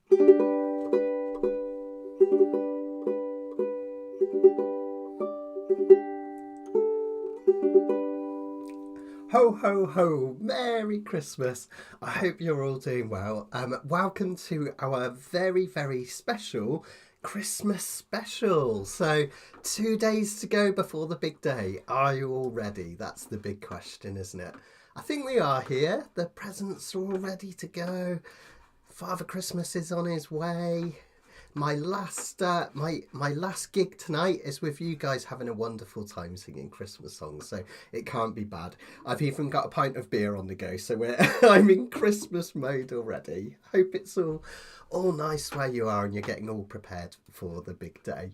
Ho, ho, ho! Merry Christmas! I hope you're all doing well. Welcome to our very, very special Christmas special. So, 2 days to go before the big day. Are you all ready? That's the big question, isn't it? I think we are here. The presents are all ready to go. Father Christmas is on his way. My last gig tonight is with you guys having a wonderful time singing Christmas songs, so it can't be bad. I've even got a pint of beer on the go, so I'm in Christmas mode already. Hope it's all nice where you are and you're getting all prepared for the big day.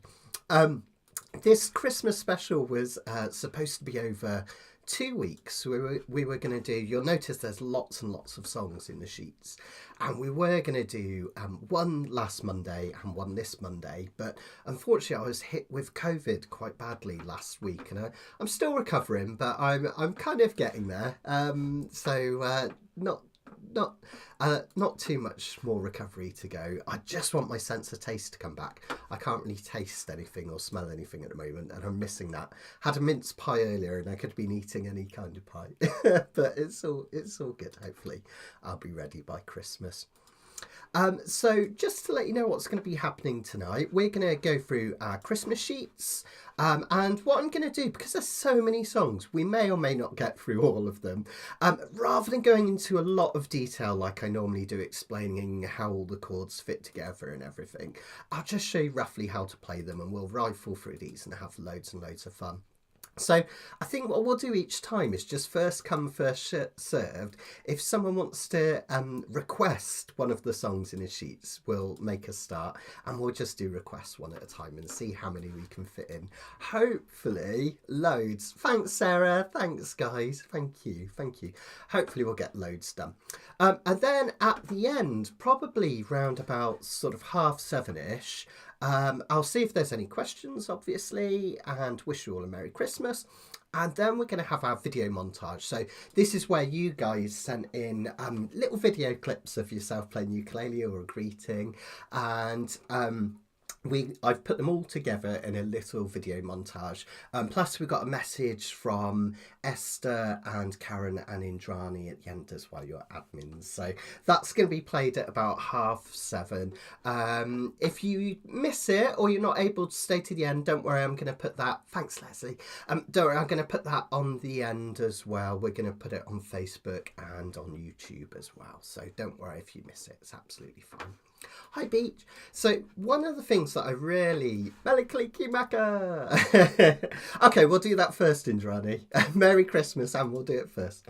This Christmas special was supposed to be over 2 weeks. We were going to do, you'll notice there's lots and lots of songs in the sheets, and we were going to do one last Monday and one this Monday, but unfortunately I was hit with COVID quite badly last week, and I'm still recovering, but I'm kind of getting there. Not too much more recovery to go. I just want my sense of taste to come back. I can't really taste anything or smell anything at the moment, and I'm missing that. Had a mince pie earlier, and I could have been eating any kind of pie, but it's all good. Hopefully, I'll be ready by Christmas. So just to let you know what's going to be happening tonight, we're going to go through our Christmas sheets. And what I'm going to do, because there's so many songs, we may or may not get through all of them. Rather than going into a lot of detail like I normally do, explaining how all the chords fit together and everything, I'll just show you roughly how to play them, and we'll rifle through these and have loads and loads of fun. So I think what we'll do each time is just first come, first served. If someone wants to request one of the songs in his sheets, we'll make a start, and we'll just do requests one at a time and see how many we can fit in. Hopefully loads. Thanks, Sarah. Thanks, guys. Thank you. Hopefully we'll get loads done. And then at the end, probably round about sort of 7:30ish, I'll see if there's any questions, obviously, and wish you all a Merry Christmas. And then we're going to have our video montage. So this is where you guys sent in little video clips of yourself playing ukulele or a greeting. And I've put them all together in a little video montage. Plus we got a message from Esther and Karen and Indrani at the end as well, your admins. So that's going to be played at about 7:30. If you miss it or you're not able to stay to the end, don't worry, I'm going to put that. Thanks, Leslie. Don't worry, I'm going to put that on the end as well. We're going to put it on Facebook and on YouTube as well. So don't worry if you miss it. It's absolutely fine. Hi, Beach. So one of the things that I really... Melikli Maka! Okay, we'll do that first, Indrani. Merry Christmas, and we'll do it first.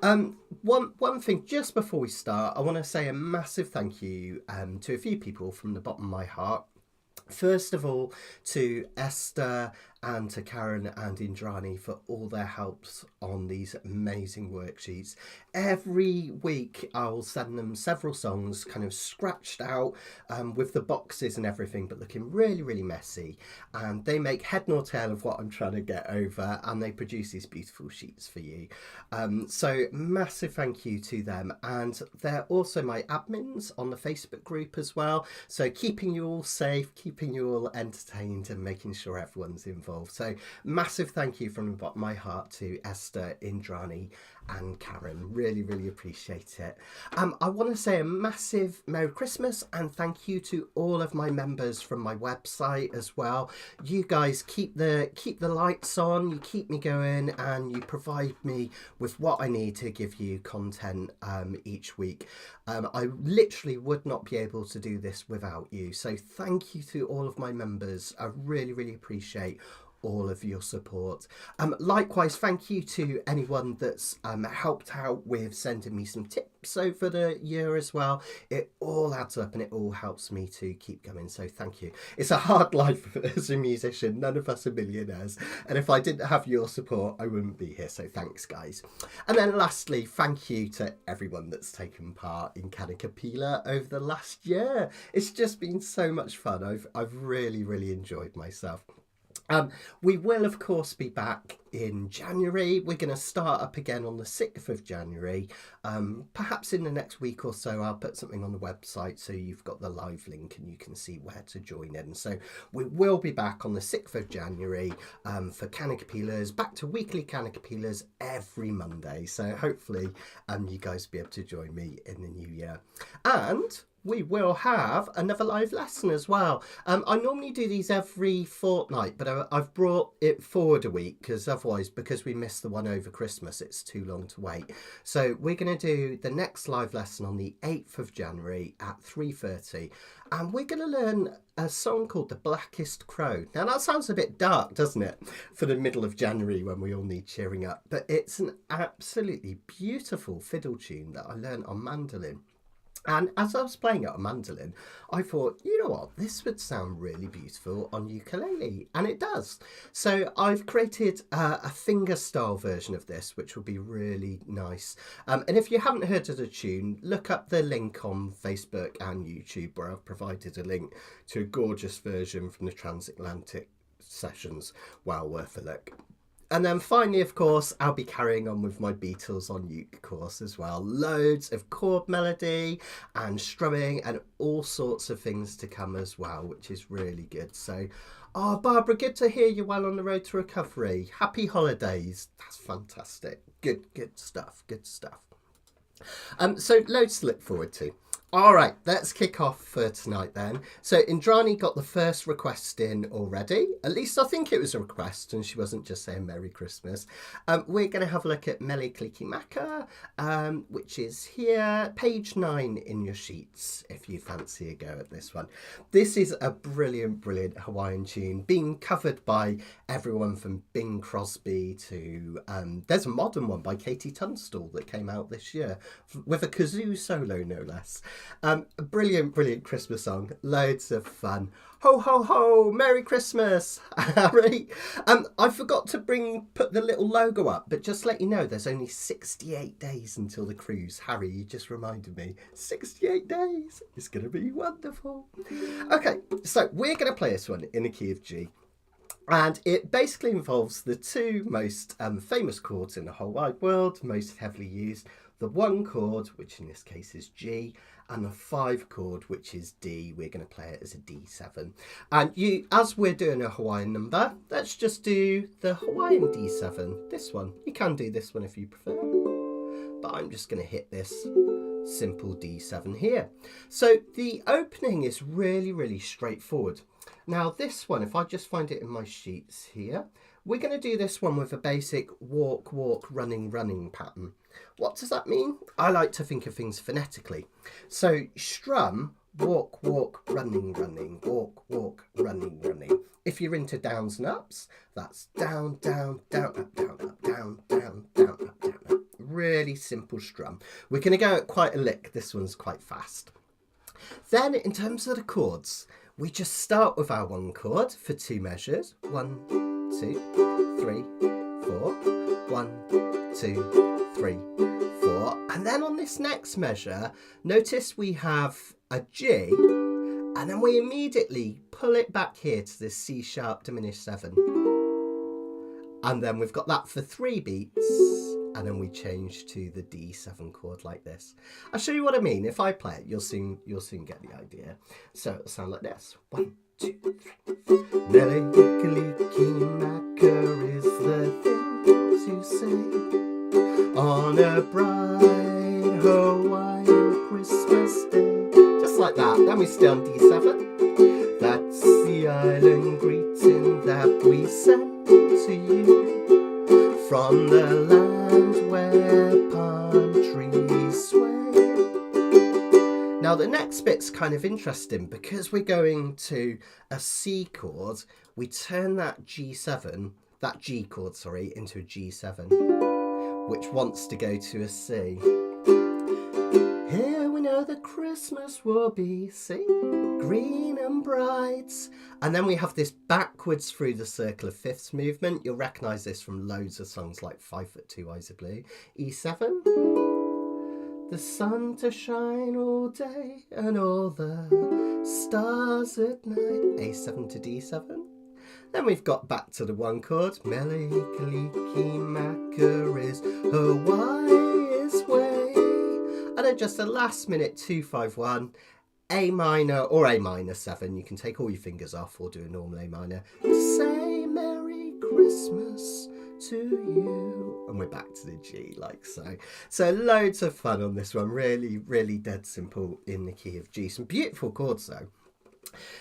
One thing, just before we start, I want to say a massive thank you to a few people from the bottom of my heart. First of all, to Esther and to Karen and Indrani for all their helps on these amazing worksheets. Every week I'll send them several songs kind of scratched out with the boxes and everything, but looking really, really messy. And they make head nor tail of what I'm trying to get over, and they produce these beautiful sheets for you. So massive thank you to them. And they're also my admins on the Facebook group as well. So keeping you all safe, keeping you all entertained, and making sure everyone's involved. So massive thank you from the bottom of my heart to Esther, Indrani and Karen. Really, really appreciate it. I want to say a massive Merry Christmas and thank you to all of my members from my website as well. You guys keep the lights on, you keep me going, and you provide me with what I need to give you content each week. I literally would not be able to do this without you. So thank you to all of my members. I really, really appreciate all of your support. Likewise, thank you to anyone that's helped out with sending me some tips over the year as well. It all adds up and it all helps me to keep going, so thank you. It's a hard life as a musician. None of us are millionaires, and if I didn't have your support I wouldn't be here, so thanks, guys. And then lastly, thank you to everyone that's taken part in Kanikapila over the last year. It's just been so much fun. I've really, really enjoyed myself. We will, of course, be back in January. We're going to start up again on the 6th of January. Perhaps in the next week or so, I'll put something on the website so you've got the live link and you can see where to join in. So we will be back on the 6th of January for Kanikapilas, back to weekly Kanikapilas every Monday. So hopefully you guys will be able to join me in the new year. And we will have another live lesson as well. I normally do these every fortnight, but I've brought it forward a week because otherwise, because we missed the one over Christmas, it's too long to wait. So we're going to do the next live lesson on the 8th of January at 3:30, and we're going to learn a song called The Blackest Crow. Now that sounds a bit dark, doesn't it, for the middle of January when we all need cheering up, but it's an absolutely beautiful fiddle tune that I learned on mandolin. And as I was playing it on mandolin, I thought, you know what, this would sound really beautiful on ukulele. And it does. So I've created a finger-style version of this, which will be really nice. And if you haven't heard of the tune, look up the link on Facebook and YouTube, where I've provided a link to a gorgeous version from the Transatlantic sessions. Well worth a look. And then finally, of course, I'll be carrying on with my Beatles on uke course as well. Loads of chord melody and strumming and all sorts of things to come as well, which is really good. So, oh, Barbara, good to hear you're well on the road to recovery. Happy holidays. That's fantastic. Good stuff. Good stuff. So loads to look forward to. All right, let's kick off for tonight then. So Indrani got the first request in already. At least I think it was a request and she wasn't just saying Merry Christmas. We're going to have a look at Mele Kalikimaka, which is here, page 9 in your sheets, if you fancy a go at this one. This is a brilliant Hawaiian tune, being covered by everyone from Bing Crosby to, there's a modern one by Katie Tunstall that came out this year, with a kazoo solo no less. A brilliant Christmas song, loads of fun. Ho ho ho, Merry Christmas, Harry. I forgot to put the little logo up, but just let you know there's only 68 days until the cruise. Harry, you just reminded me, 68 days, it's going to be wonderful. Okay, so we're going to play this one in the key of G. And it basically involves the two most famous chords in the whole wide world, most heavily used. The 1 chord, which in this case is G, and the 5 chord, which is D. We're going to play it as a D7. And as we're doing a Hawaiian number, let's just do the Hawaiian D7. This one. You can do this one if you prefer. But I'm just going to hit this simple D7 here. So the opening is really straightforward. Now this one, if I just find it in my sheets here, we're going to do this one with a basic walk, running pattern. What does that mean? I like to think of things phonetically. So strum, walk, running, walk, running. If you're into downs and ups, that's down, up, down, up. Really simple strum. We're going to go at quite a lick. This one's quite fast. Then in terms of the chords, we just start with our 1 chord for 2 measures. 1, 2, 3, 4. 1, 2, 3, 4. And then on this next measure, notice we have a G, and then we immediately pull it back here to this C sharp diminished 7. And then we've got that for 3 beats, and then we change to the D7 chord like this. I'll show you what I mean. If I play it, you'll soon get the idea. So it'll sound like this. 1, 2, 3. Mele Kalikimaka is the things you say on a bright Hawaiian Christmas day. Just like that. Then we stay on D7. That's the island greeting that we send to you from the land where palm trees sway. Now the next bit's kind of interesting because we're going to a C chord. We turn that G chord, into a G7, which wants to go to a C. Here we know that Christmas will be, see, green and bright. And then we have this backwards through the circle of fifths movement. You'll recognise this from loads of songs like 5 Foot 2 Eyes of Blue. E7. The sun to shine all day and all the stars at night. A7 to D7. Then we've got back to the one chord. Mele-kaliki-maka is Hawaii's way. And then just a last minute 2-5-1, A minor or A minor 7. You can take all your fingers off or do a normal A minor. Say Merry Christmas to you. And we're back to the G like so. So loads of fun on this one. Really, really dead simple in the key of G. Some beautiful chords though.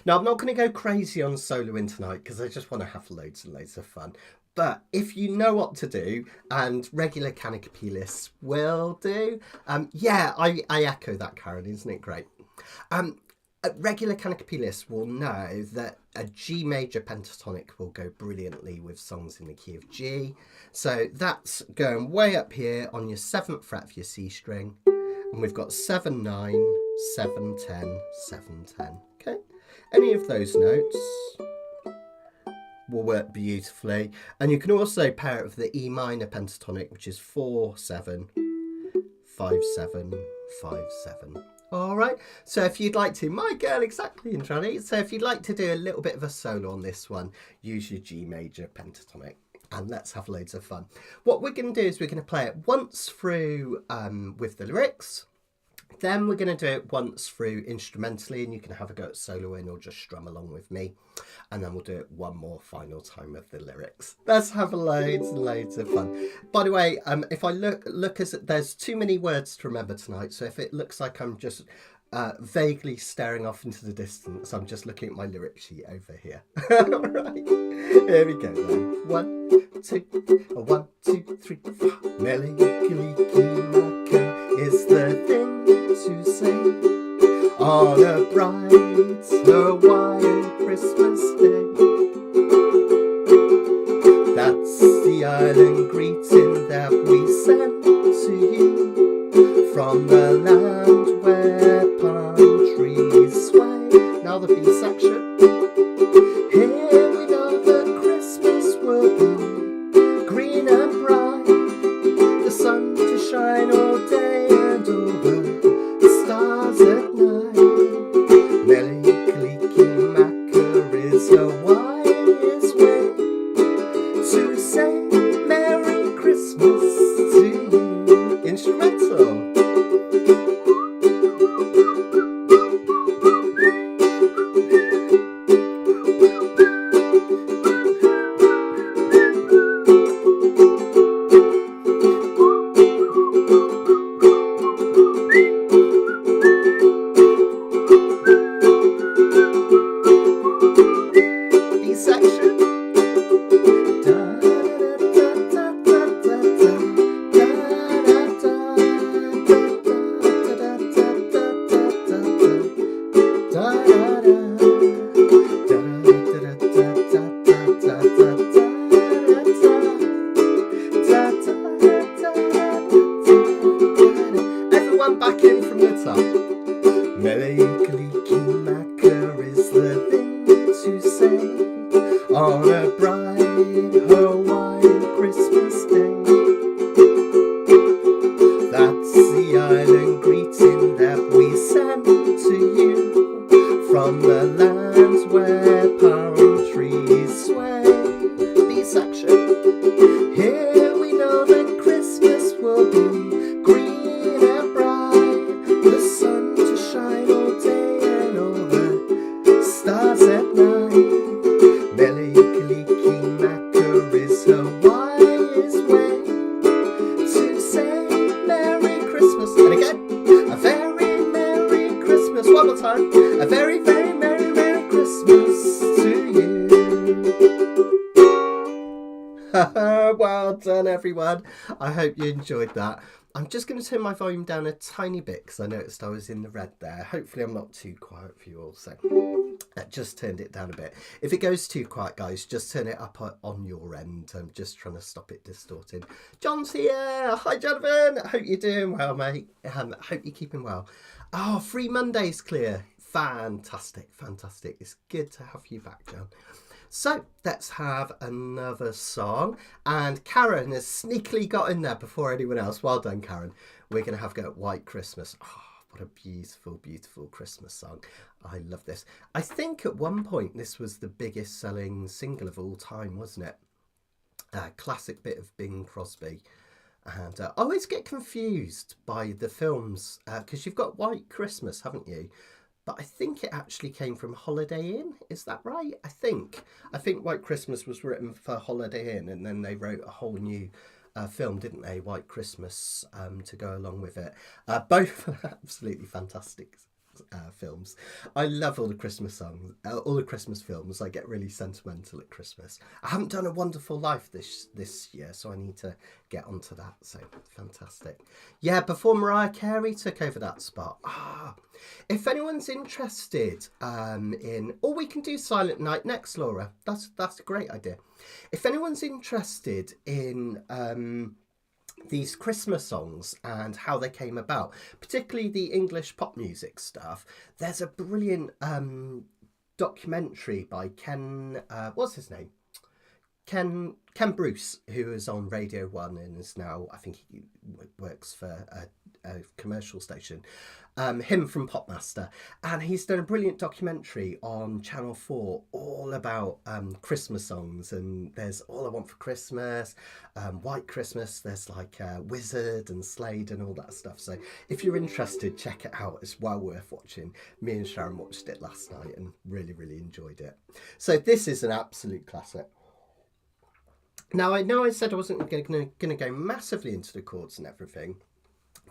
Now, I'm not going to go crazy on soloing tonight because I just want to have loads and loads of fun. But if you know what to do, and regular Kanikapilists will do, yeah, I echo that, Karen, isn't it great? Regular Kanikapilists will know that a G major pentatonic will go brilliantly with songs in the key of G. So that's going way up here on your 7th fret of your C string. And we've got 7, 9, 7, 10, 7, 10. Okay, any of those notes will work beautifully. And you can also pair it with the E minor pentatonic, which is 4, 7, 5, 7, 5, 7. All right, so if you'd like to, my girl, exactly, Intrani. So if you'd like to do a little bit of a solo on this one, use your G major pentatonic. And let's have loads of fun. What we're going to do is we're going to play it once through with the lyrics. Then we're going to do it once through instrumentally, and you can have a go at soloing or just strum along with me. And then we'll do it one more final time with the lyrics. Let's have loads and loads of fun. By the way, if I look as there's too many words to remember tonight, so if it looks like I'm just vaguely staring off into the distance, I'm just looking at my lyric sheet over here. All right, here we go then. 1, 2, 1, 2, 3, 4. Mele-kaliki-maka is the thing to say on a bright Hawaiian Christmas day. That's the island greeting that we send to you from the land where palm trees sway. Now the B section. Here we know that Christmas will be green and bright, the sun to shine all day and all the stars at night. Mele-kaliki-maka is Hawaii's way to say Merry Christmas to you. Instrumental. Everyone back in from the top. Mele-kaliki-maka is the thing to say on a bright Hawaiian Christmas day. That's the island greeting that we send to you from the lands where palm trees sway. B section. Here we know that Christmas will be green and bright, the sun to shine all day and all the stars at night. Mele-kaliki-maka is Hawaii's way to say Merry Christmas. And again, a very Merry Christmas. One more time. A very, very Merry, Merry Christmas to you. Well done, everyone. I hope you enjoyed that. I'm just going to turn my volume down a tiny bit because I noticed I was in the red there. Hopefully I'm not too quiet for you all. So I just turned it down a bit. If it goes too quiet, guys, just turn it up on your end. I'm just trying to stop it distorting. John's here. Hi, Jonathan. I hope you're doing well, mate. I hope you're keeping well. Oh, free Monday's clear. Fantastic, fantastic. It's good to have you back, John. So let's have another song. And Karen has sneakily got in there before anyone else. Well done, Karen. We're going to have a go at White Christmas. Oh, What a beautiful, beautiful Christmas song. I love this. I think at one point this was the biggest selling single of all time, wasn't it? Classic bit of Bing Crosby. And I always get confused by the films because you've got White Christmas, haven't you? But I think it actually came from Holiday Inn. Is that right? I think White Christmas was written for Holiday Inn, and then they wrote a whole new film, didn't they? White Christmas to go along with it. Both absolutely fantastic films. I love all the Christmas songs, all the Christmas films. I get really sentimental at Christmas. I haven't done A Wonderful Life this year, so I need to get onto that. So fantastic. Yeah, before Mariah Carey took over that spot. If anyone's interested in, or we can do Silent Night next, Laura. That's a great idea. If anyone's interested in these Christmas songs and how they came about, particularly the English pop music stuff, there's a brilliant documentary by Ken, what's his name? Ken Bruce, who is on Radio 1 and is now, I think he works for a commercial station, him from Popmaster, and he's done a brilliant documentary on Channel 4 all about Christmas songs, and there's All I Want for Christmas, White Christmas, there's like Wizard and Slade and all that stuff. So if you're interested, check it out. It's well worth watching. Me and Sharon watched it last night and really, really enjoyed it. So this is an absolute classic. Now, I know I said I wasn't going to go massively into the chords and everything,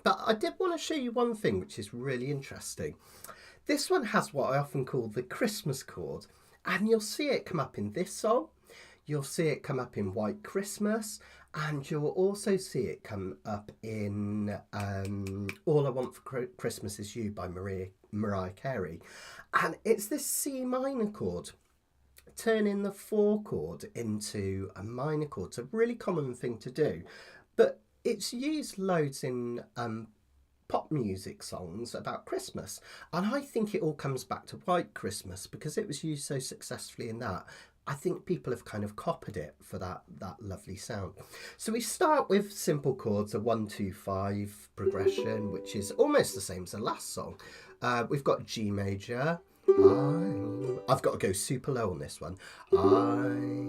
but I did want to show you one thing which is really interesting. This one has what I often call the Christmas chord, and you'll see it come up in this song, you'll see it come up in White Christmas, and you'll also see it come up in All I Want for Christmas Is You by Mariah Carey. And it's this C minor chord. Turning the 4 chord into a minor chord. It's a really common thing to do, but it's used loads in pop music songs about Christmas, and I think it all comes back to White Christmas because it was used so successfully in that. I think people have kind of copied it for that lovely sound. So we start with simple chords, a 1, 2, 5 progression, which is almost the same as the last song. We've got G major. I've got to go super low on this one. I'm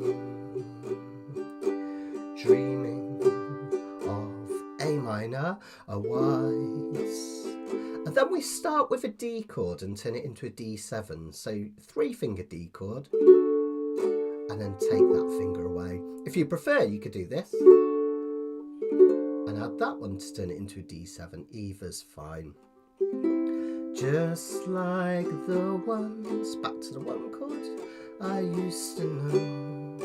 dreaming of A minor, a waltz. And then we start with a D chord and turn it into a D7. So 3-finger D chord. And then take that finger away. If you prefer, you could do this. And add that one to turn it into a D7. Either's fine. Just like the ones, back to the 1 chord I used to know.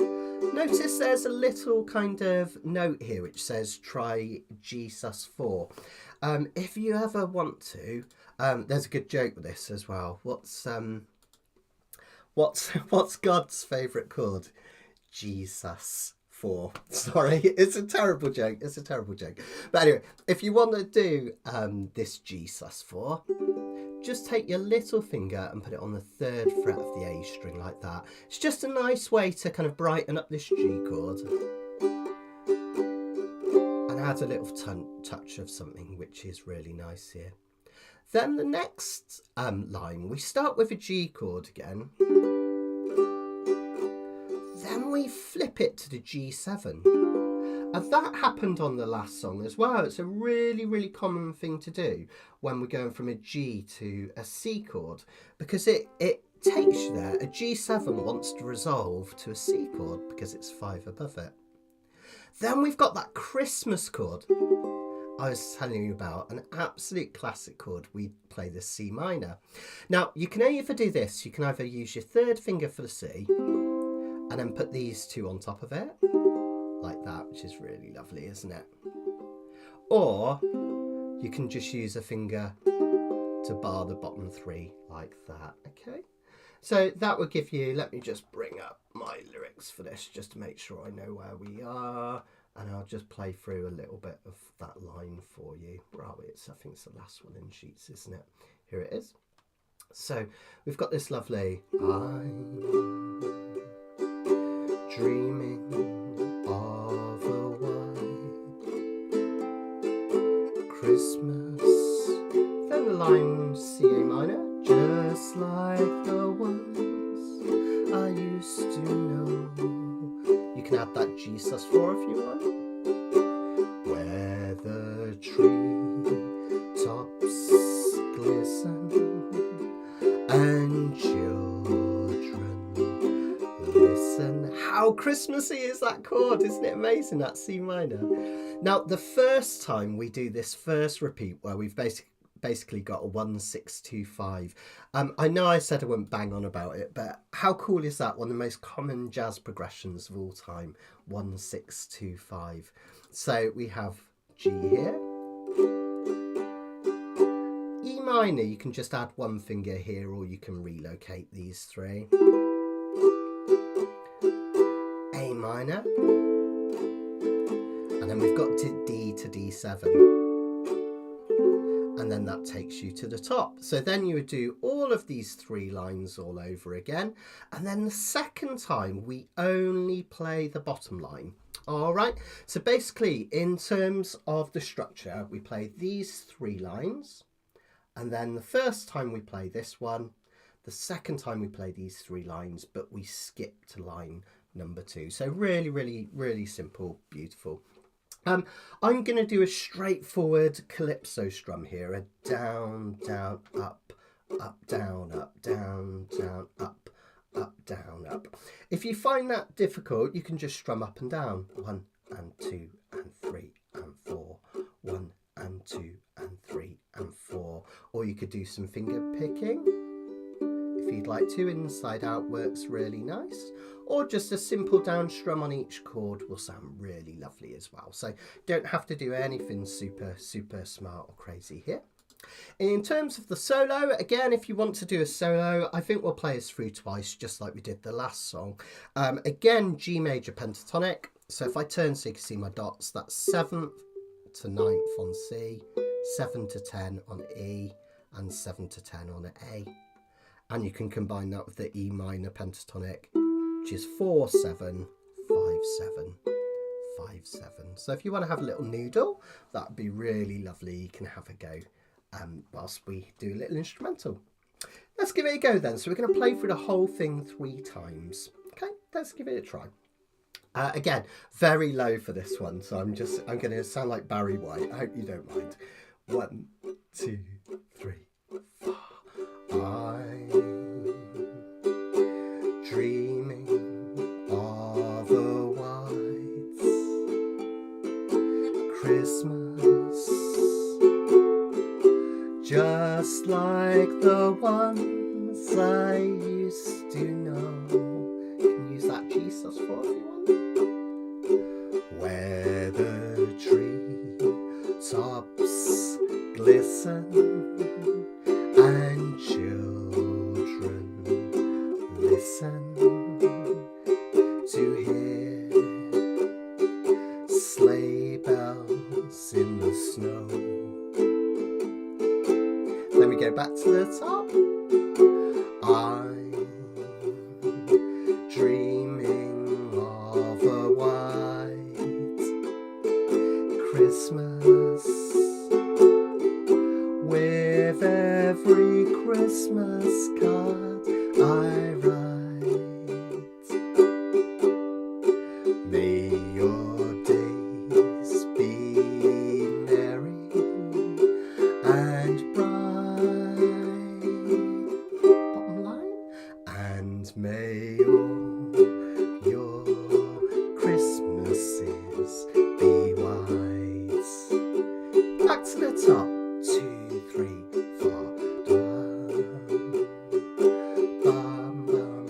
Notice there's a little kind of note here which says try G sus4. If you ever want to, there's a good joke with this as well. What's God's favourite chord? G sus4. Sorry, it's a terrible joke. But anyway, if you want to do this G sus4, just take your little finger and put it on the 3rd fret of the A string like that. It's just a nice way to kind of brighten up this G chord and add a little touch of something which is really nice here. Then the next line, we start with a G chord again. Then we flip it to the G7. And that happened on the last song as well. It's a really, really common thing to do when we're going from a G to a C chord, because it takes you there. A G7 wants to resolve to a C chord because it's 5 above it. Then we've got that Christmas chord I was telling you about, an absolute classic chord. We play the C minor. Now, you can either do this, you can either use your 3rd finger for the C and then put these 2 on top of it, like that, which is really lovely, isn't it? Or you can just use a finger to bar the bottom 3 like that, okay? So that would give you, let me just bring up my lyrics for this just to make sure I know where we are, and I'll just play through a little bit of that line for you. Where are we? I think it's the last one in sheets, isn't it? Here it is. So we've got this lovely, I'm dreaming of a white Christmas. Then the line to A minor. Just like the ones I used to know. You can add that G sus4 if you want. Where the tree tops glisten and children listen. How Christmassy is that chord? Isn't it amazing? That C minor. Now, the first time we do this first repeat where we've basically got a 1 6 2 5. I know I said I wouldn't bang on about it, but how cool is that? One of the most common jazz progressions of all time. 1 6 2 5. So we have G here. E minor, you can just add one finger here, or you can relocate these three. A minor. And then we've got D to D7. And then that takes you to the top. So then you would do all of these three lines all over again. And then the second time, we only play the bottom line. All right. So basically, in terms of the structure, we play these three lines. And then the first time we play this one, the second time we play these three lines, but we skip to line number 2. So really, really, really simple, beautiful. I'm going to do a straightforward calypso strum here. A down, down, up, down, down, up, down, up. If you find that difficult, you can just strum up and down. 1 and 2 and 3 and 4. 1 and 2 and 3 and 4. Or you could do some finger picking. If you'd like to, inside out works really nice. Or just a simple down strum on each chord will sound really lovely as well. So don't have to do anything super smart or crazy here. In terms of the solo, again, if you want to do a solo, I think we'll play us through twice, just like we did the last song. Again, G major pentatonic. So if I turn so you can see my dots, that's 7th to 9th on C, 7 to 10 on E, and 7 to 10 on A. And you can combine that with the E minor pentatonic, which is 4 7 5 7 5 7. So if you want to have a little noodle, that'd be really lovely. You can have a go whilst we do a little instrumental. Let's give it a go then. So we're going to play through the whole thing 3 times. Okay, let's give it a try. Again, very low for this one, so I'm going to sound like Barry White. I hope you don't mind. 1 2 3 4. I'm dreaming of a white Christmas, just like the ones I used to know. You can use that G sus4 if you want. Where the tree tops glisten and children listen to hear sleigh bells in the snow. Then we go back to the top. I'm dreaming of a white Christmas, with every Christmas card I write. May your days be merry and bright, bottom line, and may all your Christmases be white. Back to the top. 2 3 4. Bum, bum,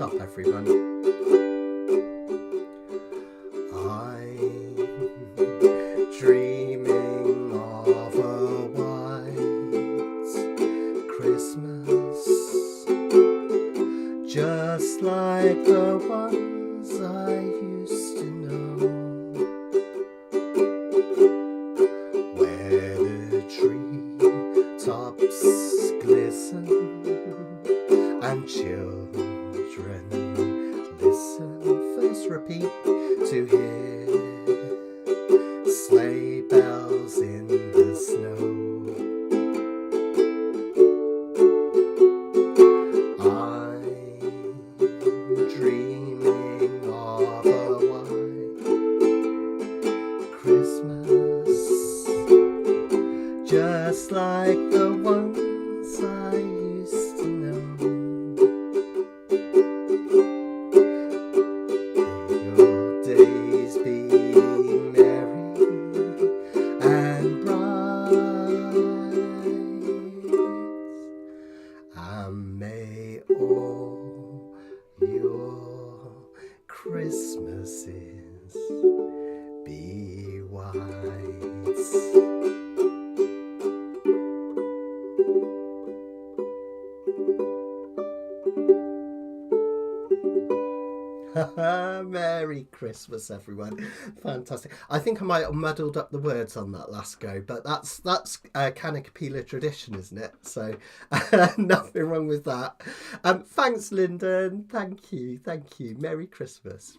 top, everyone. I'm dreaming of a white Christmas, just like the ones I used to know, where the tree tops glisten and children listen. First repeat to hear sleigh bells in the snow. I'm dreaming of a white Christmas, just like the ones I used to know. May your days be merry and bright, and may all your Christmases be white. Merry Christmas, everyone. Fantastic. I think I might have muddled up the words on that last go, but that's Kanikapila tradition, isn't it? So nothing wrong with that. Thanks, Lyndon. Thank you. Merry Christmas.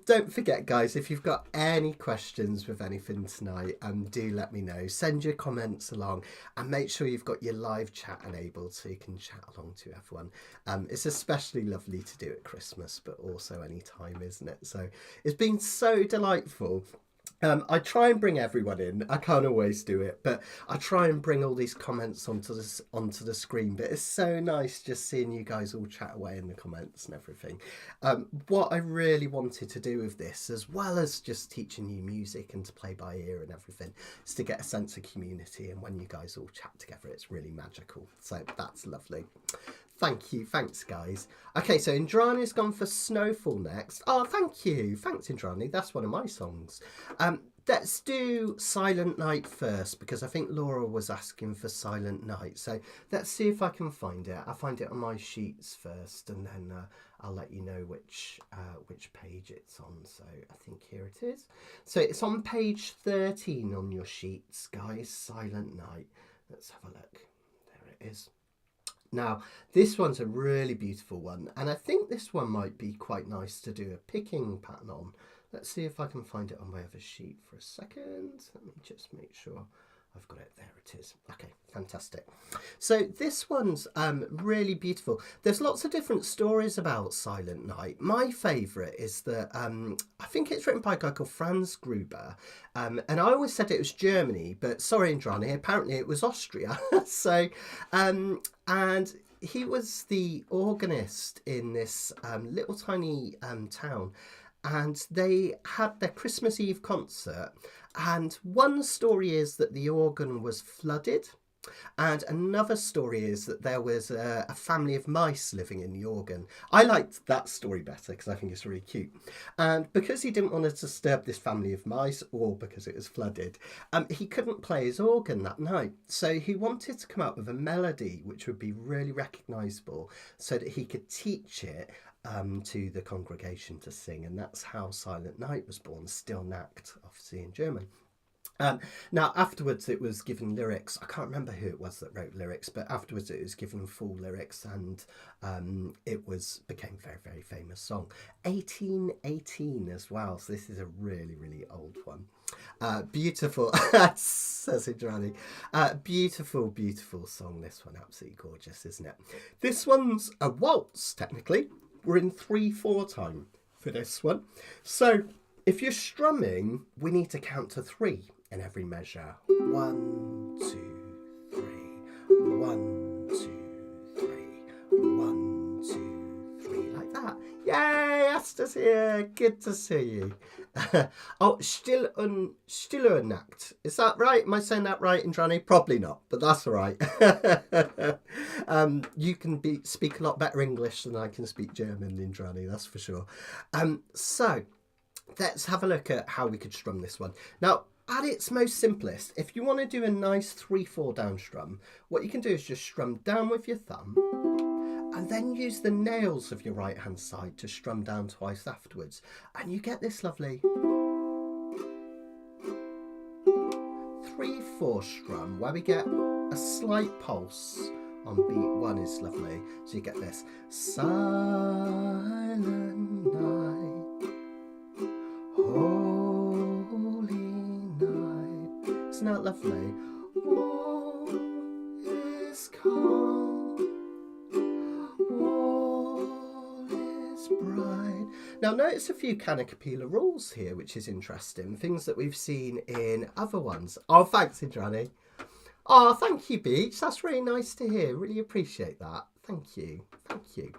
Don't forget, guys, if you've got any questions with anything tonight, do let me know. Send your comments along and make sure you've got your live chat enabled so you can chat along to everyone. It's especially lovely to do at Christmas, but also any time, isn't it? So it's been so delightful. I try and bring everyone in. I can't always do it, but I try and bring all these comments onto the screen. But it's so nice just seeing you guys all chat away in the comments and everything. What I really wanted to do with this, as well as just teaching you music and to play by ear and everything, is to get a sense of community. And when you guys all chat together, it's really magical. So that's lovely. Thank you. Thanks, guys. Okay, so Indrani's gone for Snowfall next. Oh, thank you. Thanks, Indrani. That's one of my songs. Let's do Silent Night first, because I think Laura was asking for Silent Night. So let's see if I can find it. I'll find it on my sheets first, and then I'll let you know which page it's on. So I think here it is. So it's on page 13 on your sheets, guys. Silent Night. Let's have a look. There it is. Now, this one's a really beautiful one, and I think this one might be quite nice to do a picking pattern on. Let's see if I can find it on my other sheet for a second. Let me just make sure I've got it. There it is. Okay, fantastic. So this one's really beautiful. There's lots of different stories about Silent Night. My favourite is that I think it's written by a guy called Franz Gruber. And I always said it was Germany, but sorry, Indrani, apparently it was Austria. So, and he was the organist in this little tiny town. And they had their Christmas Eve concert, and one story is that the organ was flooded, and another story is that there was a family of mice living in the organ. I liked that story better because I think it's really cute. And because he didn't want to disturb this family of mice, or because it was flooded, he couldn't play his organ that night. So he wanted to come up with a melody which would be really recognisable so that he could teach it to the congregation to sing, and that's how Silent Night was born. Still Nacht, obviously in German. Now afterwards it was given lyrics. I can't remember who it was that wrote lyrics, but afterwards it was given full lyrics, and it became a very, very famous song. 1818 as well, so this is a really, really old one. Beautiful, says Idrani. Beautiful, beautiful song, this one. Absolutely gorgeous, isn't it? This one's a waltz, technically. We're in 3/4 time for this one. So if you're strumming, we need to count to 3 in every measure. 1, 2, 3. 1, 2, 3. 1, 2, 3. Like that. Yay! I Esther's here. Good to see you. Oh, stille Nacht. Is that right? Am I saying that right, Indrani? Probably not, but that's all right. You can speak a lot better English than I can speak German, Indrani, that's for sure. So let's have a look at how we could strum this one. Now, at its most simplest, if you want to do a nice 3/4 down strum, what you can do is just strum down with your thumb and then use the nails of your right hand side to strum down twice afterwards. And you get this lovely 3/4 strum where we get a slight pulse on beat 1 is lovely. So you get this silent night, holy night. Isn't that lovely? All is calm, all is bright. Now notice a few Kanikapila rules here, which is interesting. Things that we've seen in other ones. Oh, thanks, Indrani. Oh, thank you, Beach. That's really nice to hear. Really appreciate that. Thank you. Thank you.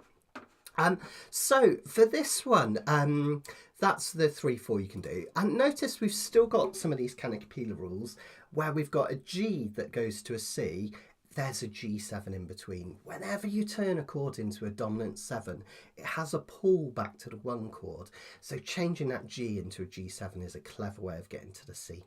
So for this one, that's the 3/4 you can do. And notice we've still got some of these Kanikapila rules where we've got a G that goes to a C. There's a G7 in between. Whenever you turn a chord into a dominant 7, it has a pull back to the 1 chord. So changing that G into a G7 is a clever way of getting to the C.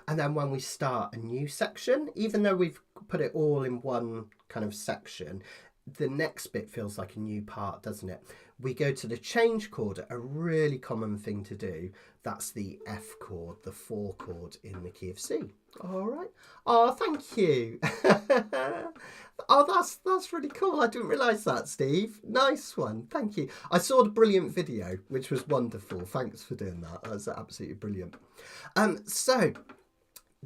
And then when we start a new section, even though we've put it all in one kind of section, the next bit feels like a new part, doesn't it? We go to the change chord, a really common thing to do. That's the F chord, the 4 chord in the key of C. All right. Oh, thank you. Oh, that's really cool. I didn't realise that, Steve. Nice one. Thank you. I saw the brilliant video, which was wonderful. Thanks for doing that. That was absolutely brilliant. So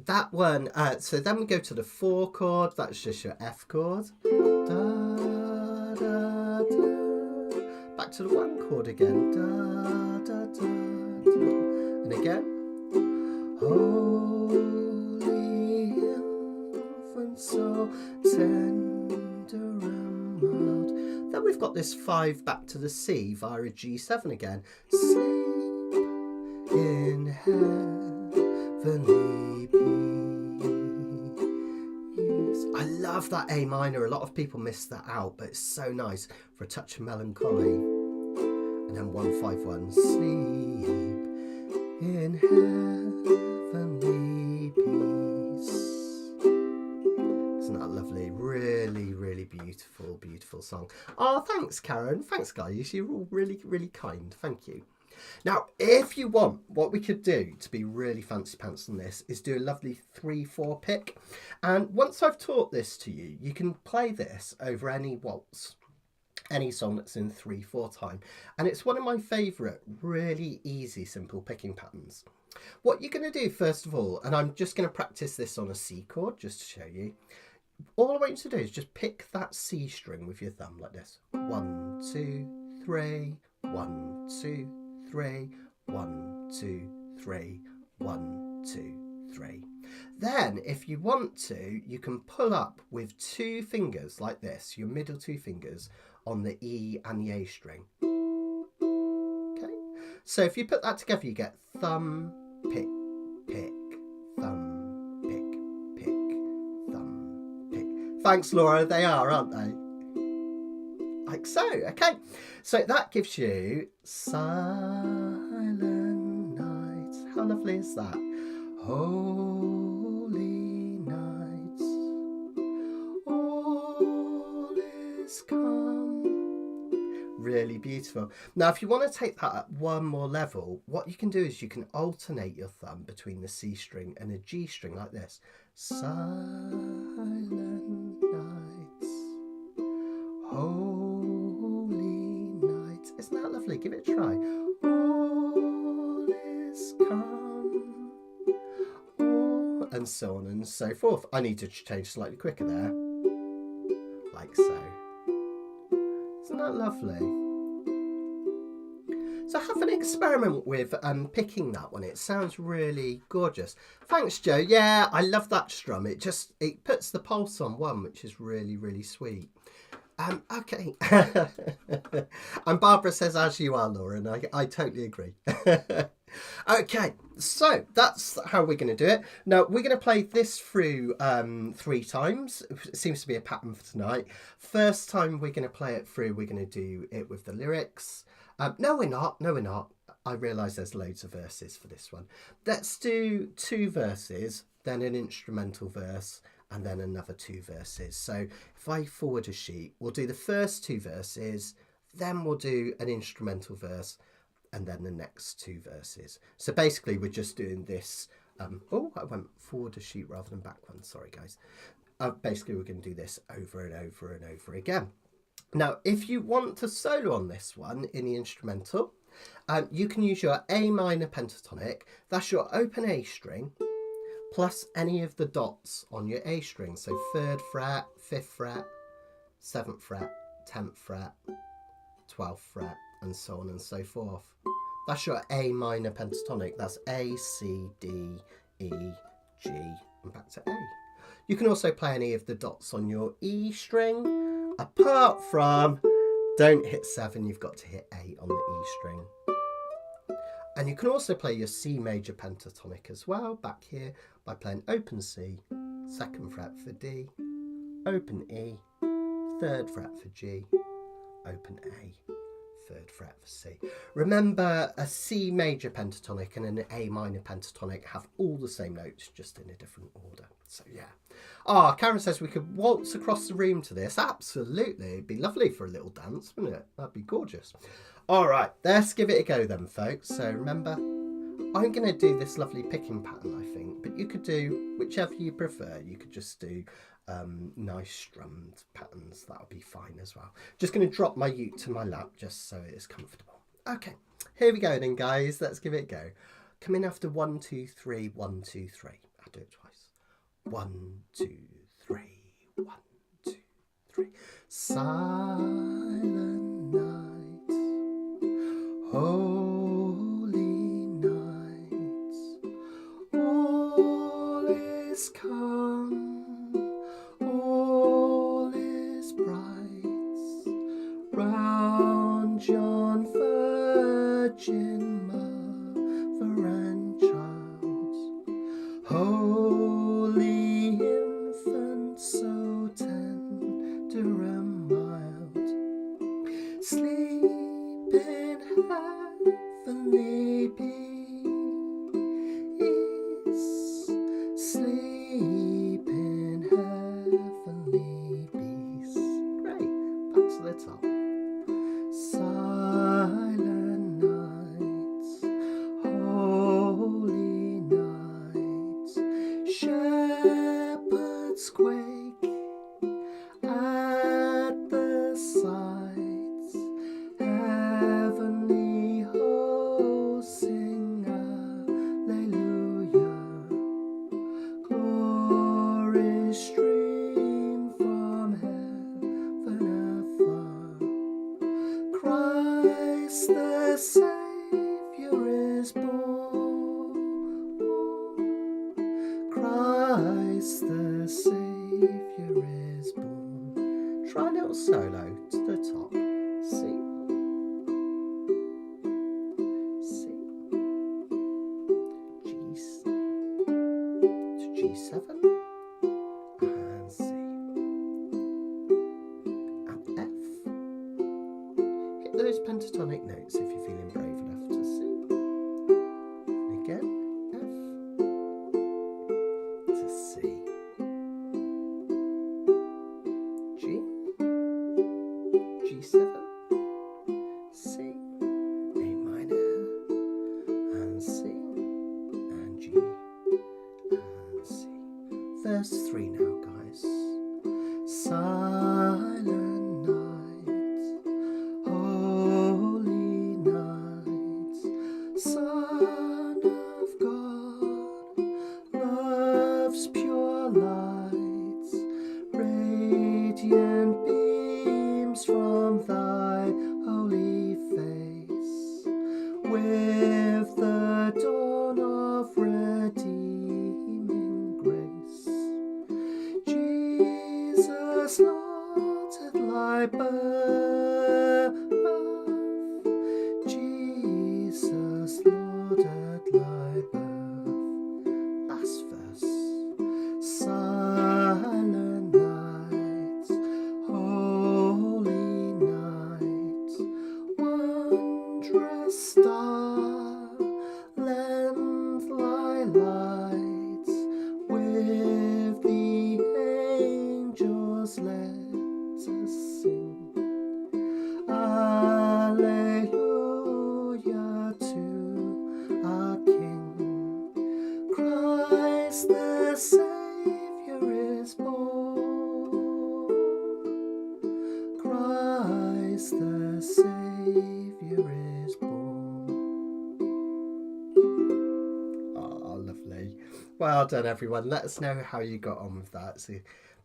that one, so then we go to the 4 chord. That's just your F chord. Da, da, da. Back to the 1 chord again. Da, da, da, da. And again. Holy infant, so tender and mild. Then we've got this 5 back to the C via a G7 again. Sleep in heavenly peace. I love that A minor. A lot of people miss that out, but it's so nice for a touch of melancholy. And then 1-5-1. Sleep in heavenly peace. Isn't that lovely? Really, really beautiful, beautiful song. Oh, thanks, Karen. Thanks, guys. You're all really, really kind. Thank you. Now, if you want, what we could do to be really fancy pants on this is do a lovely 3/4 pick. And once I've taught this to you, you can play this over any waltz, any song that's in 3/4 time. And it's one of my favourite, really easy, simple picking patterns. What you're going to do, first of all, and I'm just going to practice this on a C chord just to show you. All I want you to do is just pick that C string with your thumb like this. 1, 2, 3, 1, 2, 3, 1, 2, 3, 1, 2, 3. Then, if you want to, you can pull up with 2 fingers like this, your middle 2 fingers, on the E and the A string. Okay? So if you put that together, you get thumb, pick, pick, thumb, pick, pick, thumb, pick. Thanks, Laura. They are, aren't they? Like so. Okay. So that gives you silent night. How lovely is that? Holy night, all is calm. Really beautiful. Now, if you want to take that at one more level, what you can do is you can alternate your thumb between the C string and a G string like this. Silent nights, holy nights. Isn't that lovely? Give it a try. All is calm. And so on and so forth. I need to change slightly quicker there. Like so. Isn't that lovely? So have an experiment with picking that one. It sounds really gorgeous. Thanks, Joe. Yeah, I love that strum. It puts the pulse on 1, which is really, really sweet. Okay. And Barbara says, as you are, Laura, and I totally agree. Okay, so that's how we're going to do it. Now, we're going to play this through 3 times. It seems to be a pattern for tonight. First time we're going to play it through, we're going to do it with the lyrics. No, we're not. No, we're not. I realise there's loads of verses for this one. Let's do 2 verses, then an instrumental verse, and then another 2 verses. So if I forward a sheet, we'll do the first 2 verses, then we'll do an instrumental verse, and then the next 2 verses. So basically we're just doing this. Oh, I went forward a sheet rather than back one. Sorry, guys. Basically we're going to do this over and over and over again. Now, if you want to solo on this one in the instrumental, you can use your A minor pentatonic. That's your open A string, plus any of the dots on your A string. So 3rd fret, 5th fret, 7th fret, 10th fret, 12th fret, and so on and so forth. That's your A minor pentatonic. That's A, C, D, E, G, and back to A. You can also play any of the dots on your E string, apart from, don't hit 7, you've got to hit 8 on the E string. And you can also play your C major pentatonic as well, back here, by playing open C, 2nd fret for D, open E, 3rd fret for G, open A, 3rd fret for C. Remember, a C major pentatonic and an A minor pentatonic have all the same notes, just in a different order. So yeah. Ah, Karen says we could waltz across the room to this. Absolutely. It'd be lovely for a little dance, wouldn't it? That'd be gorgeous. All right, let's give it a go then, folks. So remember, I'm going to do this lovely picking pattern, I think, but you could do whichever you prefer. You could just do nice strummed patterns. That'll be fine as well. Just going to drop my uke to my lap just so it is comfortable. Okay, here we go then, guys. Let's give it a go. Come in after 1, 2, 3, 1, 2, 3. I'll do it twice. 1, 2, 3, 1, 2, 3. Silent night, holy night, all is calm, all is bright, round yon virgin mother and child, holy infant, so tender and mild, sleep in heavenly peace, sleep in heavenly peace. Great, back to the top. Silent nights, holy nights, shepherds quake at the sights, heavenly hosts sing alleluia, glory stream from heaven afar, Christ the Saviour is born, Christ the Saviour is born. Try a little solo to the top. C, C, G to G7, and C, and F. Hit those pentatonic notes if you're feeling brave enough to C. And again, F to C, G, G7, C, A minor, and C, and G, and C. Verse 3 now, guys. Silent night, holy night, Son of God, love's pure light, radiant beams from thy holy face, with the dawn of redeeming grace. Jesus slaughtered, lie wondrous star, lend thy lights with the angels, let us sing. Alleluia to our King. Christ the Saviour is born. Christ the Saviour is born. Oh, lovely. Well done, everyone. Let us know how you got on with that. So,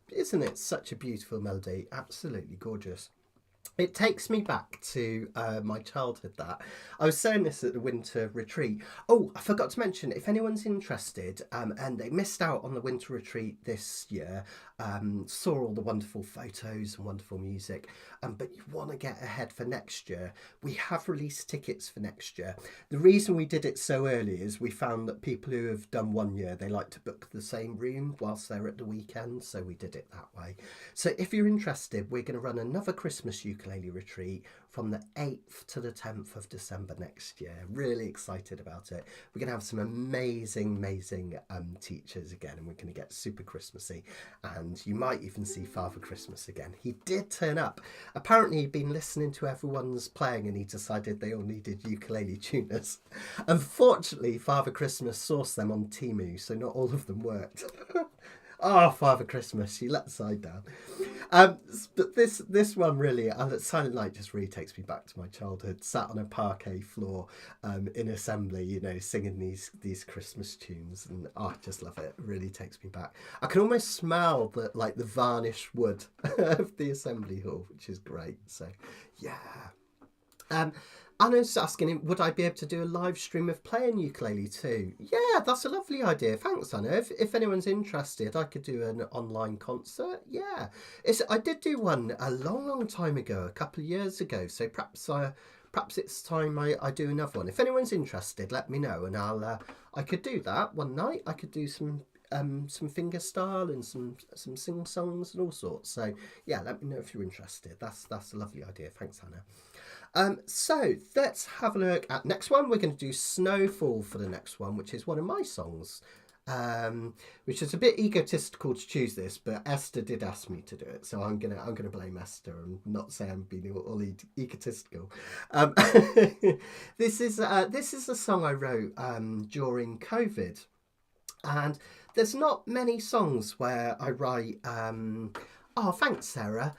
isn't it such a beautiful melody? Absolutely gorgeous. It takes me back to my childhood, that. I was saying this at the winter retreat. Oh, I forgot to mention, if anyone's interested and they missed out on the winter retreat this year, saw all the wonderful photos and wonderful music, but you want to get ahead for next year, we have released tickets for next year. The reason we did it so early is we found that people who have done 1 year, they like to book the same room whilst they're at the weekend, so we did it that way. So if you're interested, we're going to run another Christmas ukulele retreat from the 8th to the 10th of December next year. Really excited about it. We're going to have some amazing teachers again, and we're going to get super Christmassy, and you might even see Father Christmas again. He did turn up. Apparently he'd been listening to everyone's playing and he decided they all needed ukulele tuners. Unfortunately, Father Christmas sourced them on Temu, so not all of them worked. Oh, Father Christmas, you let the side down. But this one really, Silent Night just really takes me back to my childhood. Sat on a parquet floor in assembly, you know, singing these Christmas tunes, and I just love it. It really takes me back. I can almost smell the varnished wood of the assembly hall, which is great. So, yeah. Anna's asking, would I be able to do a live stream of playing ukulele too? Yeah, that's a lovely idea. Thanks, Anna. If anyone's interested, I could do an online concert. Yeah, I did do one a long time ago, a couple of years ago. So perhaps it's time I do another one. If anyone's interested, let me know, and I could do that one night. I could do some fingerstyle and some sing songs and all sorts. So yeah, let me know if you're interested. That's a lovely idea. Thanks, Hannah. So let's have a look at next one. We're going to do Snowfall for the next one, which is one of my songs, which is a bit egotistical to choose this, but Esther did ask me to do it, so I'm gonna blame Esther and not say I'm being all egotistical. This is a song I wrote during COVID, and there's not many songs where I write. Oh, thanks, Sarah.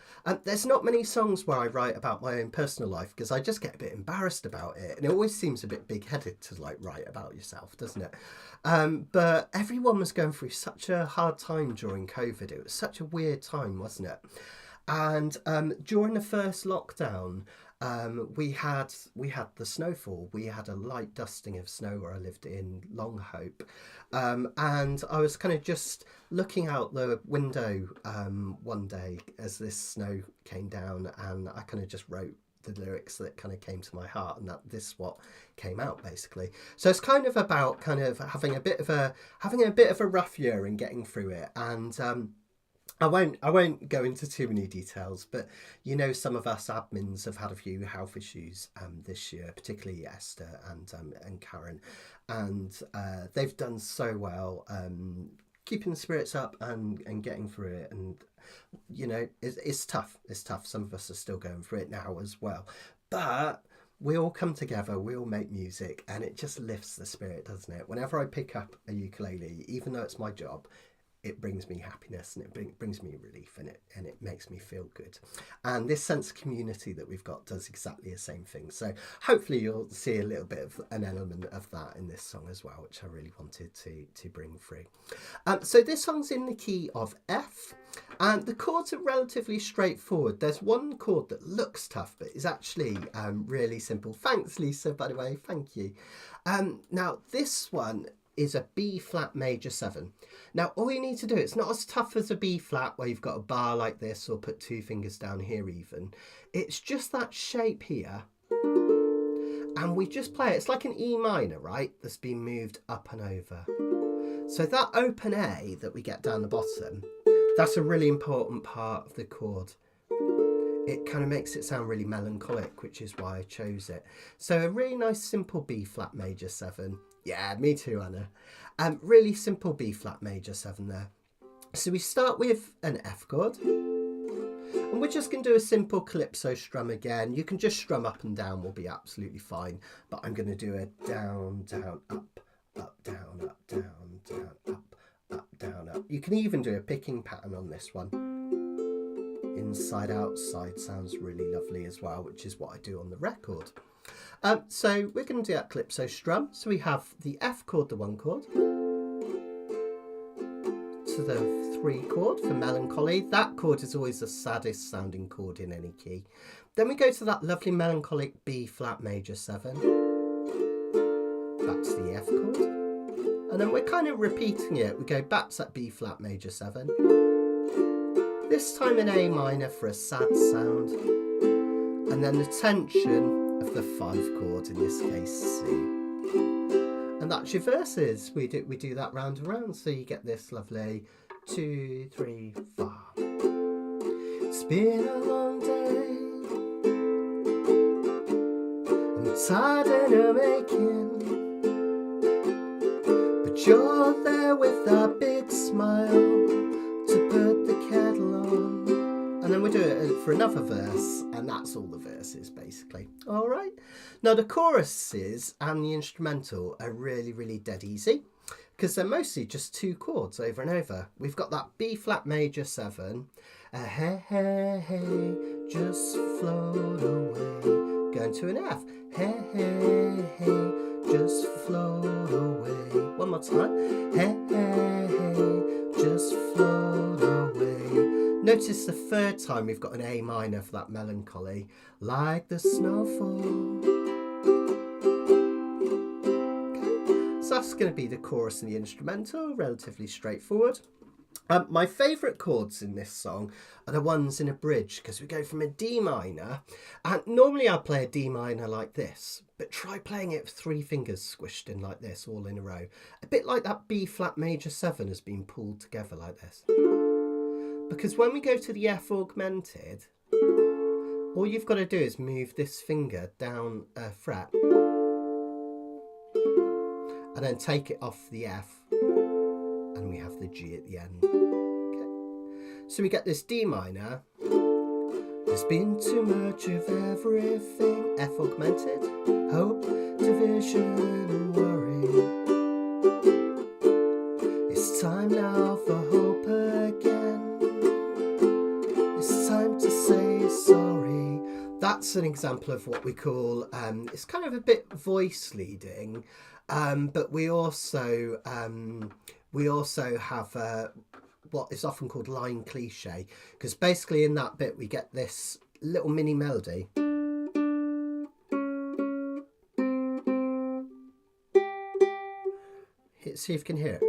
There's not many songs where I write about my own personal life because I just get a bit embarrassed about it. And it always seems a bit big-headed to write about yourself, doesn't it? But everyone was going through such a hard time during COVID. It was such a weird time, wasn't it? And during the first lockdown, we had the snowfall. We had a light dusting of snow where I lived in Longhope, and I was kind of just looking out the window one day as this snow came down, and I kind of just wrote the lyrics that kind of came to my heart, and this is what came out basically. So it's kind of about kind of having a bit of a rough year and getting through it, and I won't go into too many details, but you know, some of us admins have had a few health issues this year, particularly Esther and Karen, and they've done so well keeping the spirits up and getting through it. And you know, it's tough. It's tough. Some of us are still going through it now as well, but we all come together, we all make music, and it just lifts the spirit, doesn't it? Whenever I pick up a ukulele, even though it's my job, it brings me happiness, and it brings me relief, and it makes me feel good. And this sense of community that we've got does exactly the same thing. So hopefully you'll see a little bit of an element of that in this song as well, which I really wanted to bring through. So this song's in the key of F, and the chords are relatively straightforward. There's one chord that looks tough, but is actually really simple. Thanks, Lisa, by the way. Thank you. Now this one is a B flat major 7. Now all you need to do, it's not as tough as a B flat where you've got a bar like this or put 2 fingers down here even. It's just that shape here, and we just play it. It's like an E minor, right, that's been moved up and over. So that open A that we get down the bottom, that's a really important part of the chord. it kind of makes it sound really melancholic, which is why I chose it. So a really nice simple B flat major 7. Yeah, me too, Anna. Really simple B flat major 7 there. So we start with an F chord, and we're just going to do a simple calypso strum again. You can just strum up and down, will be absolutely fine, but I'm going to do a down, down, up, down, down, down, up, down, up. You can even do a picking pattern on this one. Inside, outside sounds really lovely as well, which is what I do on the record. So we're going to do that calypso strum. So we have the F chord, the 1 chord, to the 3 chord for melancholy. That chord is always the saddest sounding chord in any key. Then we go to that lovely melancholic B flat major 7, back to the F chord, and then we're kind of repeating it. We go back to that B flat major 7, this time in A minor for a sad sound, and then the tension of the 5 chord, in this case C. And that's your verses. We do that round and round, so you get this lovely 2, 3, 4. It's been a long day, I'm tired of aching, but you're there with that big smile to put the kettle on. And then we do it for another verse, and that's all the verses basically. All right. Now the choruses and the instrumental are really, really dead easy, because they're mostly just 2 chords over and over. We've got that B flat major 7, hey, hey, hey, just float away, going to an F, hey, hey, hey, just float away. One more time, hey, hey, hey, just float away. Notice the 3rd time we've got an A minor for that melancholy, like the snowfall. Okay, so that's going to be the chorus and the instrumental, relatively straightforward. My favourite chords in this song are the ones in a bridge, because we go from a D minor, and normally I play a D minor like this, but try playing it with 3 fingers squished in like this, all in a row. A bit like that B flat major 7 has been pulled together like this. Because when we go to the F augmented, all you've got to do is move this finger down a fret and then take it off the F, and we have the G at the end. Okay. So we get this D minor. There's been too much of everything. F augmented, hope, division and worry. It's time now for hope again. It's time to say sorry. That's an example of what we call, it's kind of a bit voice leading, but we also have what is often called line cliche, because basically in that bit we get this little mini melody. See if you can hear it.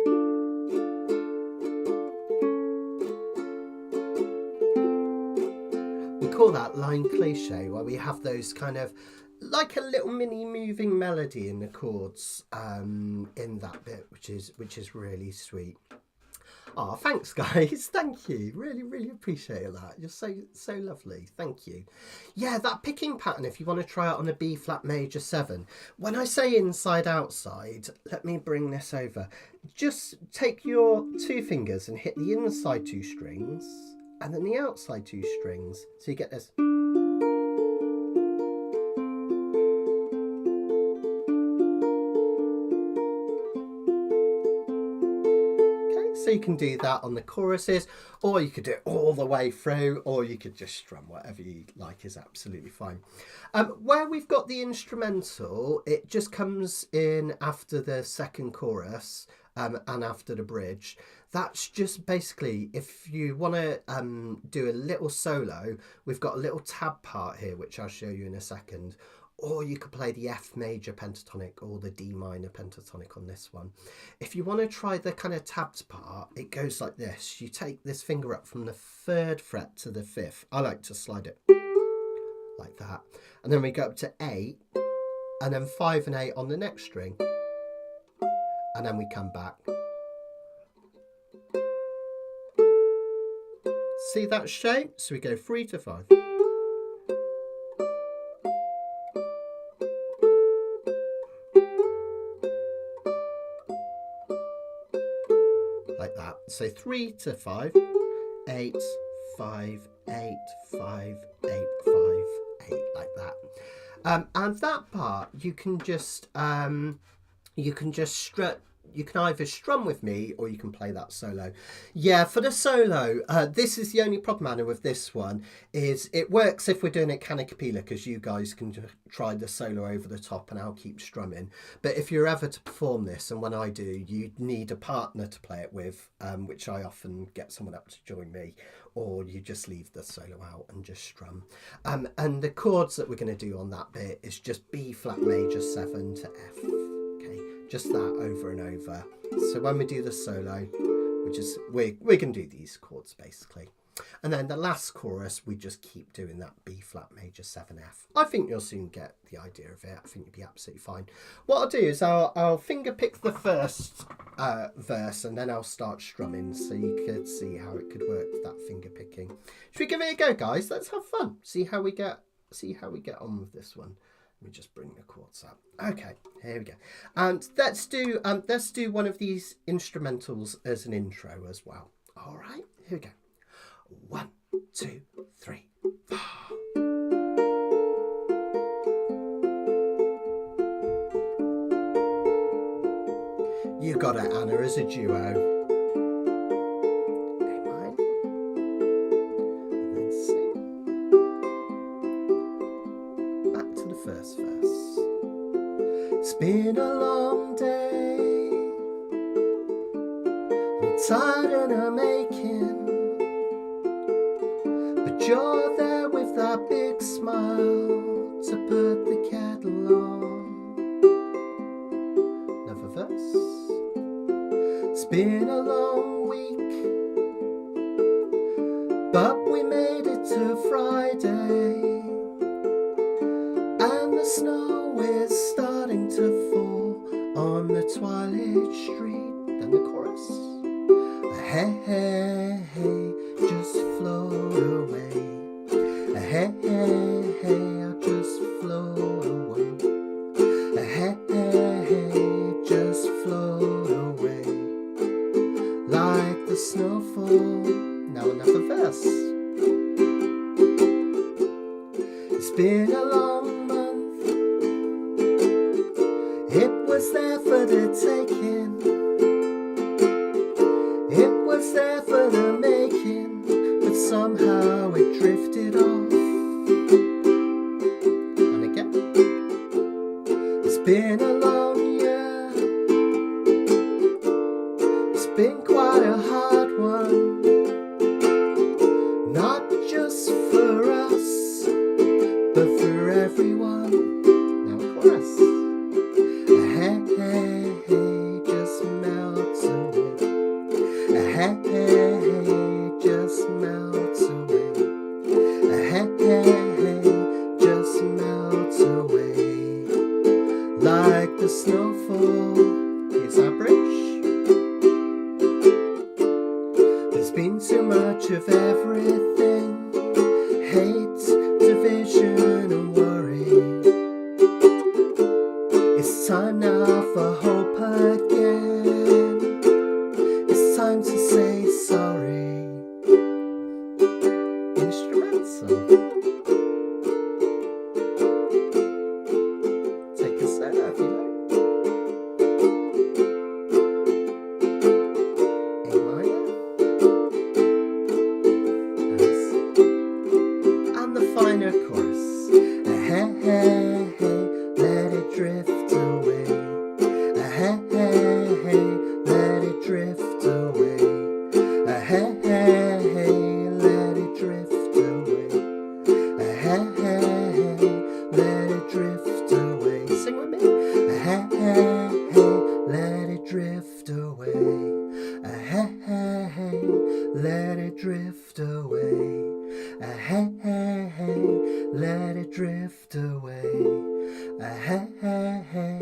We call that line cliche, where we have those kind of like a little mini moving melody in the chords in that bit, which is really sweet. Oh, thanks guys, thank you, really appreciate that. You're so lovely, thank you. Yeah, that picking pattern, if you want to try it on a B flat major 7, when I say inside outside, let me bring this over. Just take your 2 fingers and hit the inside 2 strings and then the outside 2 strings, so you get this. So you can do that on the choruses, or you could do it all the way through, or you could just strum. Whatever you like is absolutely fine. Where we've got the instrumental, it just comes in after the 2nd chorus and after the bridge. That's just basically, if you want to do a little solo, we've got a little tab part here, which I'll show you in a second. Or you could play the F major pentatonic or the D minor pentatonic on this one. If you want to try the kind of tabbed part, it goes like this. You take this finger up from the 3rd fret to the 5th. I like to slide it like that. And then we go up to 8, and then 5 and 8 on the next string. And then we come back. See that shape? So we go 3 to 5. So 3 to 5, 8, 5, 8, 5, 8, 5, 8, like that. And that part you can just strut. You can either strum with me or you can play that solo. Yeah, for the solo, this is the only problem, Anna, with this one, is it works if we're doing it Kanikapila, because you guys can try the solo over the top and I'll keep strumming. But if you're ever to perform this, and when I do, you need a partner to play it with, which I often get someone up to join me, or you just leave the solo out and just strum. And the chords that we're going to do on that bit is just B flat major 7 to F. Just that over and over. So when we do the solo, we can do these chords basically. And then the last chorus, we just keep doing that B flat major 7F. I think you'll soon get the idea of it. I think you'll be absolutely fine. What I'll do is I'll finger pick the first verse and then I'll start strumming so you could see how it could work with that finger picking. Should we give it a go, guys? Let's have fun. See how we get on with this one. Let me just bring the chords up. Okay, here we go. And let's do one of these instrumentals as an intro as well. All right, here we go. 1, 2, 3, 4. You got it, Anna, as a duo. First verse. It's been a long day, I'm tired and I'm aching, but you're there with that big smile to put the kettle on. Another verse. It's been a long week, but we made it to Friday. And the snow is starting to fall on the twilight street. Then the chorus. Hey, hey, hey, just float away. Hey, hey, hey, I'll just float away. Hey, hey, hey, just float away. Like the snowfall. Now another verse. It's been a long month, it was there for the taking, it was there for the making, but somehow it drifted off. And again, it's been a long year, it's been quite a hard one, not just for us, but for everyone. Now a chorus. Hey, hey, hey, just melt away. Hey, hey, hey, just melt away. Hey, hey, hey, just melt away. Like the snowfall. Here's our bridge. There's been too much of everything. Hate, division and worry. It's time now for hope again. It's time to say sorry. Instrumental. Take a solo if you like. A minor. And the final chorus. Hey, hey, hey, let it drift away. Hey, hey, hey, let it drift away. Hey, hey, hey, let it drift away. Hey, hey, hey, let it drift away. Sing with me. Hey, hey, hey, let it drift away. Hey, hey, hey, let it drift away. Hey, hey, hey, let it drift away. Hey, hey, hey,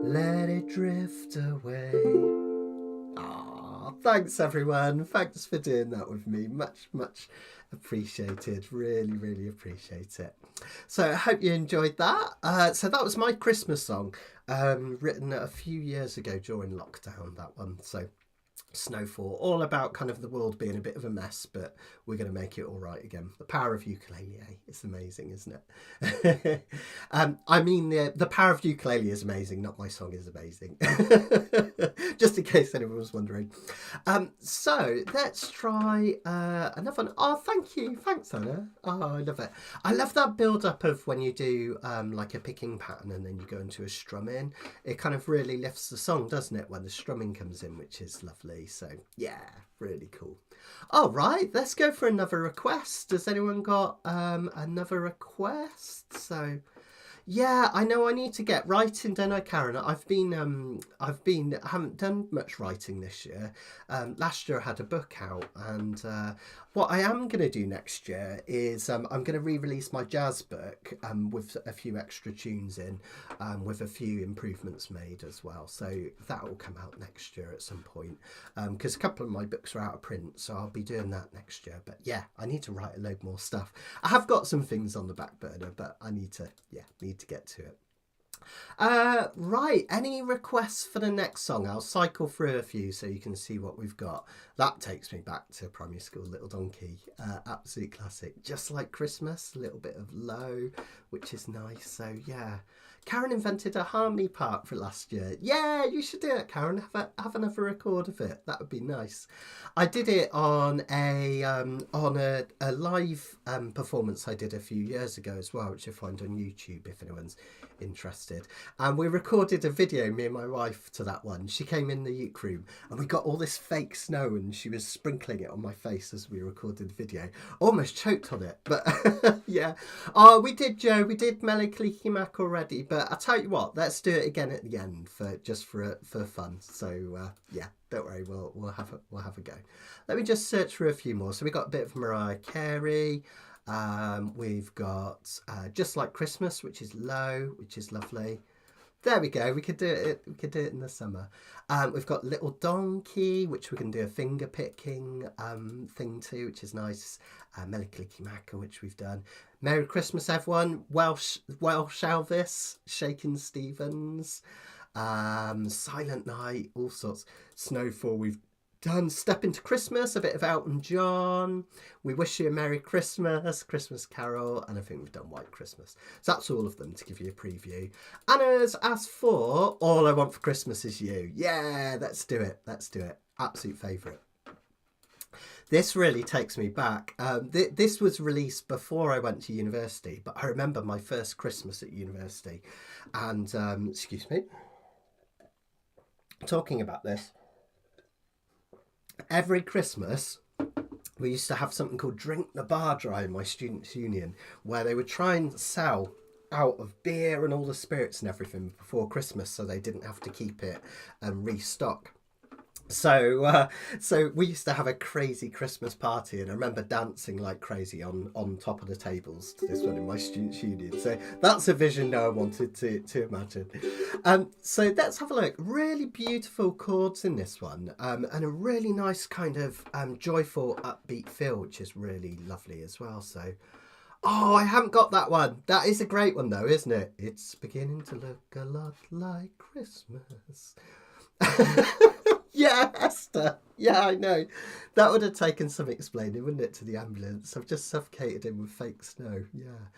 let it drift away. Ah, thanks everyone. Thanks for doing that with me. Much, much appreciated. Really, really appreciate it. So I hope you enjoyed that. So that was my Christmas song, written a few years ago during lockdown, that one. So snowfall, all about kind of the world being a bit of a mess, but we're going to make it all right again. The power of ukulele, it's amazing, isn't it? I mean, the power of ukulele is amazing, not my song is amazing. Just in case anyone was wondering. So let's try another one. Oh, thank you. Thanks, Anna. Oh, I love it. I love that build up of when you do like a picking pattern and then you go into a strumming. It kind of really lifts the song, doesn't it, when the strumming comes in, which is lovely. So yeah, really cool. All right, let's go for another request. Has anyone got another request? So yeah, I know I need to get writing, don't I, Karen? I haven't done much writing this year. Last year I had a book out, and what I am going to do next year is I'm going to re-release my jazz book with a few extra tunes in, with a few improvements made as well. So that will come out next year at some point, because a couple of my books are out of print, so I'll be doing that next year. But yeah, I need to write a load more stuff. I have got some things on the back burner, but I need to get to it. Right, any requests for the next song? I'll cycle through a few so you can see what we've got. That takes me back to primary school, Little Donkey. Absolute classic. Just Like Christmas, a little bit of Low, which is nice. So yeah, Karen invented a harmony part for last year. Yeah, you should do it, Karen. Have another record of it. That would be nice. I did it on a live performance I did a few years ago as well, which you'll find on YouTube if anyone's interested. And we recorded a video, me and my wife, to that one. She came in the uke room and we got all this fake snow and she was sprinkling it on my face as we recorded the video. Almost choked on it, but yeah. Oh, we did, Joe. We did Melancholy Mac already, but I'll tell you what, let's do it again at the end for fun. So yeah, don't worry, we'll have a go. Let me just search for a few more. So we got a bit of Mariah Carey. We've got Just Like Christmas, which is Low, which is lovely. There we go. We could do it. We could do it in the summer. We've got Little Donkey, which we can do a finger picking thing to, which is nice. Melancholy Maca, which we've done. Merry Christmas, everyone. Welsh Elvis, Shakin' Stevens, Silent Night, all sorts. Snowfall, we've done. Step Into Christmas, a bit of Elton John. We Wish You a Merry Christmas, Christmas Carol, and I think we've done White Christmas. So that's all of them to give you a preview. Anna's asked for All I Want for Christmas Is You. Yeah, let's do it. Let's do it. Absolute favourite. This really takes me back. This was released before I went to university, but I remember my first Christmas at university. And, excuse me, talking about this, every Christmas we used to have something called Drink the Bar Dry in my students' union, where they would try and sell out of beer and all the spirits and everything before Christmas so they didn't have to keep it and restock. So we used to have a crazy Christmas party, and I remember dancing like crazy on top of the tables to this one in my students' union. So that's a vision now I wanted to imagine. So let's have a look. Really beautiful chords in this one, and a really nice kind of joyful, upbeat feel, which is really lovely as well. So, oh, I haven't got that one. That is a great one though, isn't it? It's beginning to look a lot like Christmas. Yeah, Esther. Yeah, I know. That would have taken some explaining, wouldn't it, to the ambulance? I've just suffocated him with fake snow. Yeah.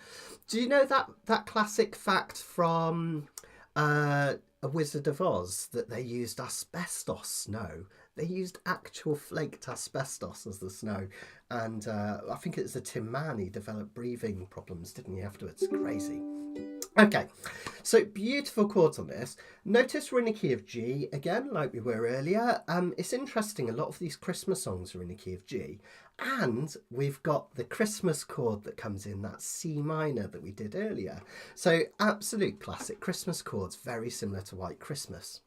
Do you know that classic fact from A Wizard of Oz that they used asbestos snow? They used actual flaked asbestos as the snow. And I think it's the Tin Man, he developed breathing problems, didn't he, afterwards? Crazy. Okay, so beautiful chords on this. Notice we're in the key of G again, like we were earlier. It's interesting, a lot of these Christmas songs are in the key of G. And we've got the Christmas chord that comes in, that C minor that we did earlier. So absolute classic Christmas chords, very similar to White Christmas.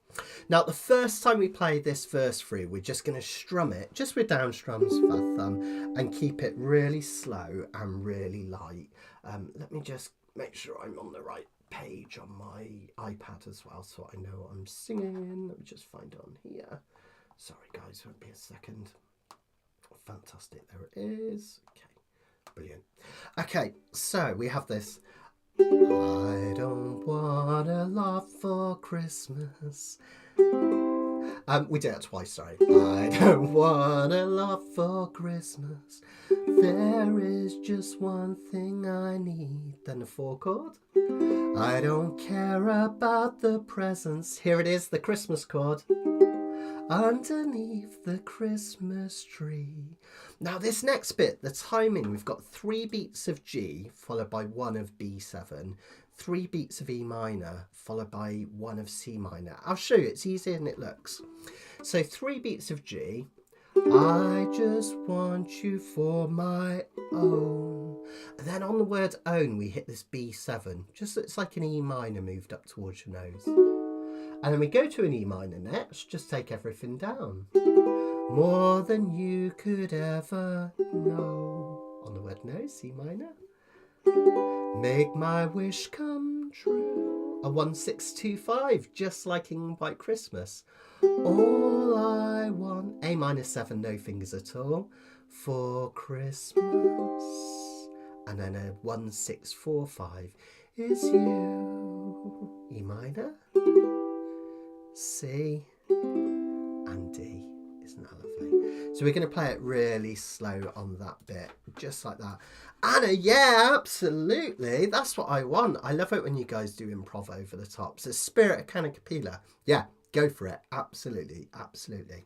Now, the first time we play this verse through, we're just going to strum it, just with down strums, fat thumb, and keep it really slow and really light. Let me just make sure I'm on the right page on my iPad as well, so I know what I'm singing. Let me just find it on here. Sorry guys, won't be a second. Fantastic, there it is. Okay, brilliant. Okay, so we have this. I don't want a lot for Christmas. We did it twice, sorry. I don't want a lot for Christmas. There is just one thing I need. Then the 4 chord. I don't care about the presents. Here it is, the Christmas chord. Underneath the Christmas tree. Now this next bit, the timing, we've got 3 beats of G followed by 1 of B7, 3 beats of E minor followed by 1 of C minor. I'll show you, it's easier than it looks. So 3 beats of G. I just want you for my own. And then on the word own, we hit this B7. Just it's like an E minor moved up towards your nose. And then we go to an E minor next, just take everything down. More than you could ever know. On the word no, C minor. Make my wish come true. A 1-6-2-5, just like in White Christmas. All I want, A minor 7, no fingers at all, for Christmas. And then a 1-6-4-5 is you. E minor, C, and D. Isn't that lovely? So we're going to play it really slow on that bit, just like that. Anna, yeah, absolutely. That's what I want. I love it when you guys do improv over the top. So spirit of Kanikapila. Yeah, go for it. Absolutely, absolutely.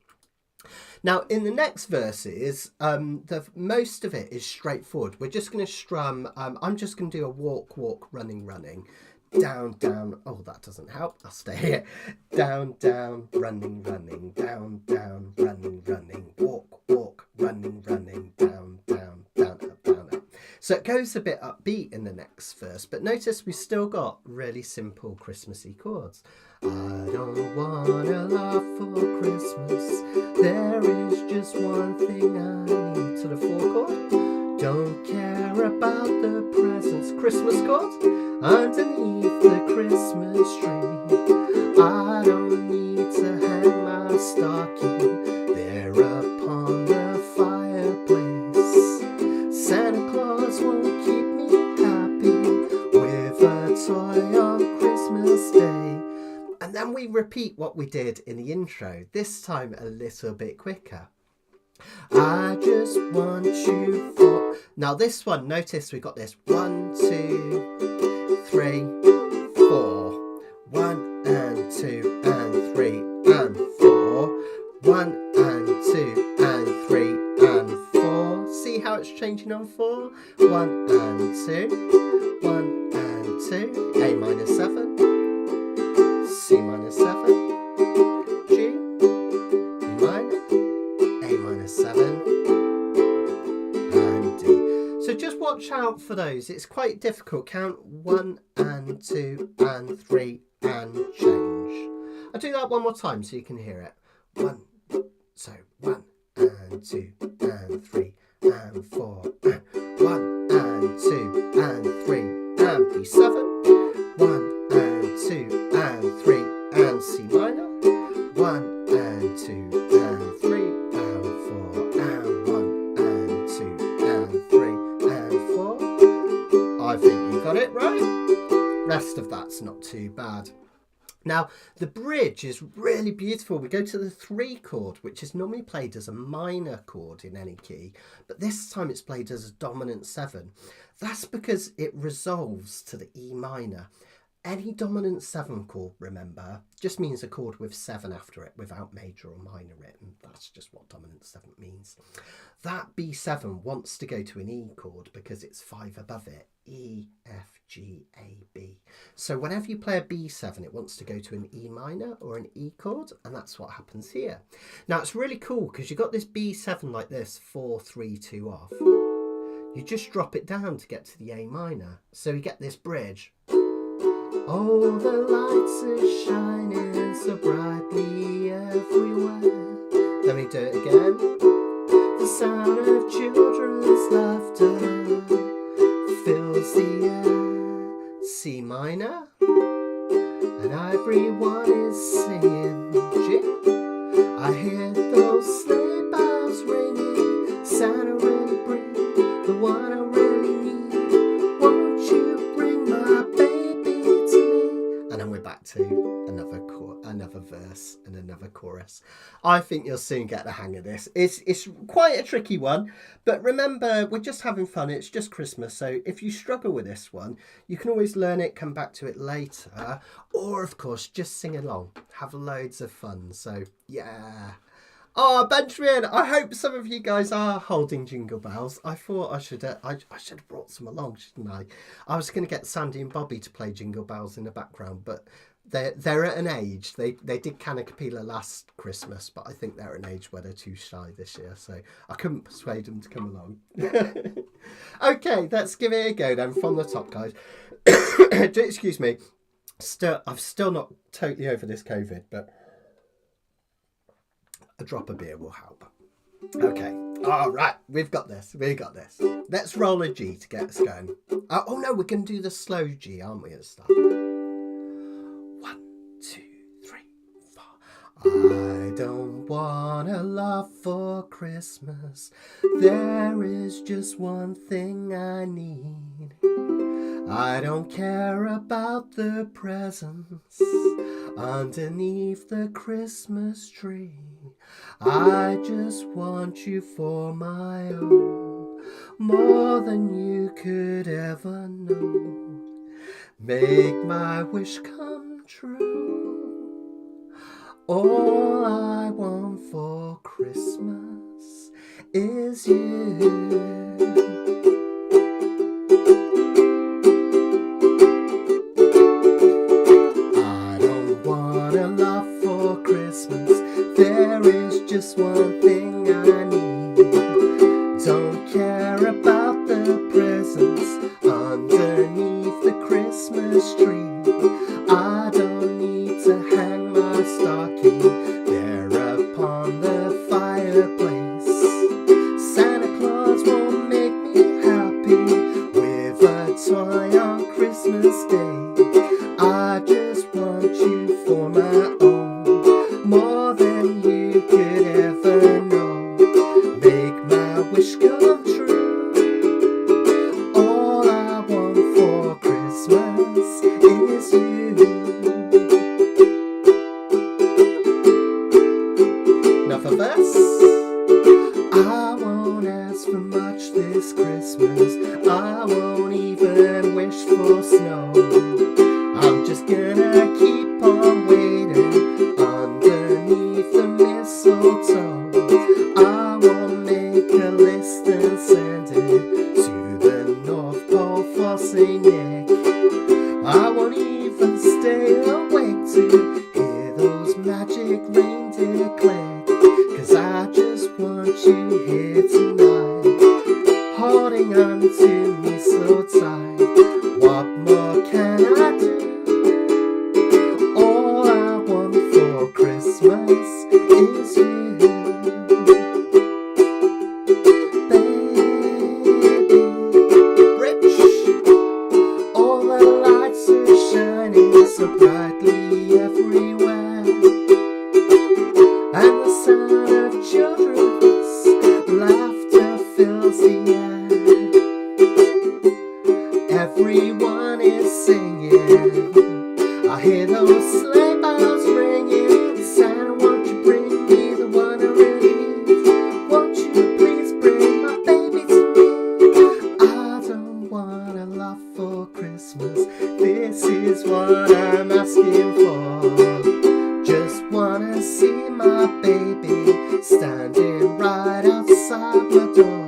Now, in the next verses, the most of it is straightforward. We're just going to strum. I'm just going to do a walk, walk, running, running. Down, down. Oh, that doesn't help. I'll stay here. Down, down, running, running. Down, down, running, running. Walk, walk, running, running. Down, down, down, up, down, up. So it goes a bit upbeat in the next verse, but notice we've still got really simple Christmassy chords. I don't want a lot for Christmas. There is just one thing I need. To the 4 chord. Don't care about the presents. Christmas chord. Underneath the Christmas tree. I don't need to hang my stocking there upon the fireplace. Santa Claus won't keep me happy with a toy on Christmas Day. And then we repeat what we did in the intro, this time a little bit quicker. I just want you for... Now this one, notice we got this 1, 2, 3, 4. 1 and 2 and 3 and 4. 1 and 2 and 3 and 4. See how it's changing on 4? 1 and 2. 1 and 2. A minor 7. C minor 7. G. E minor. A minor 7 and D. So just watch out for those. It's quite difficult. Count 1 and 2 and 3 and change. I'll do that one more time so you can hear it. 1. So 1 and 2 and 3 and 4 and 1 and 2 and 3 and B7. 1 and 2 and 3 and C minor. 1 and 2 and 3 and 4 and 1 and 2 and 3 and 4. I think you got it right. Rest of that's not too bad. Now, the bridge is really beautiful. We go to the 3 chord, which is normally played as a minor chord in any key, but this time it's played as a dominant 7. That's because it resolves to the E minor. Any dominant 7 chord, remember, just means a chord with 7 after it without major or minor written. That's just what dominant 7 means. That B7 wants to go to an E chord because it's 5 above it. E, F, G, A, B. So whenever you play a B7, it wants to go to an E minor or an E chord, and that's what happens here. Now it's really cool because you've got this B7 like this, 4, 3, 2 off. You just drop it down to get to the A minor. So you get this bridge. Oh, the lights are shining so brightly everywhere. Let me do it again. The sound of children's laughter fills the air. C minor. And everyone is singing G. I hear those sleigh bells ringing. Santa really bring the one I really need. Won't you bring my baby to me? And then we're back to another verse and another chorus. I think you'll soon get the hang of this. It's quite a tricky one, but remember, we're just having fun. It's just Christmas, so if you struggle with this one, you can always learn it, come back to it later, or of course just sing along, have loads of fun. So yeah. Oh, Benjamin, I hope some of you guys are holding jingle bells. I thought I should have brought some along, shouldn't I? I was going to get Sandy and Bobby to play jingle bells in the background, but they're at an age. They did Kanikapila last Christmas, but I think they're at an age where they're too shy this year, so I couldn't persuade them to come along. Okay, let's give it a go then from the top, guys. Excuse me. I've still not totally over this COVID, but a drop of beer will help. Okay. All right. We've got this. Let's roll a G to get us going. Oh, no. We're going to do the slow G, aren't we, at the start? 1, 2, 3, 4. I don't want a lot for Christmas. There is just one thing I need. I don't care about the presents underneath the Christmas tree. I just want you for my own, more than you could ever know. Make my wish come true. All I want for Christmas is you. There is just one thing I need. Don't care about the presents underneath the Christmas tree. I don't need to hang my stocking there upon the fireplace. Santa Claus won't make me happy with a toy on Christmas Day. I just want you for my own, more than you could ever know. Make my wish come true. All I want for Christmas is you. Another verse. I won't ask for much this Christmas. I won't even wish for snow. I'm just gonna keep on waiting underneath the mistletoe. I won't make a list and send it to the North Pole for St. Nick. I won't even stay awake to hear those magic reindeer click. 'Cause I just want you here tonight, holding on to me so tight. What more can I do? All I want for Christmas is you. Baby, rich, all the lights are shining so brightly everywhere, and the sound of children's laughter fills the air. Everyone is singing, I hear those sleigh bells ringing. Santa, won't you bring me the one I really need? Won't you please bring my baby to me? I don't want a lot for Christmas. This is what I'm asking for. Just wanna see my baby standing right outside my door.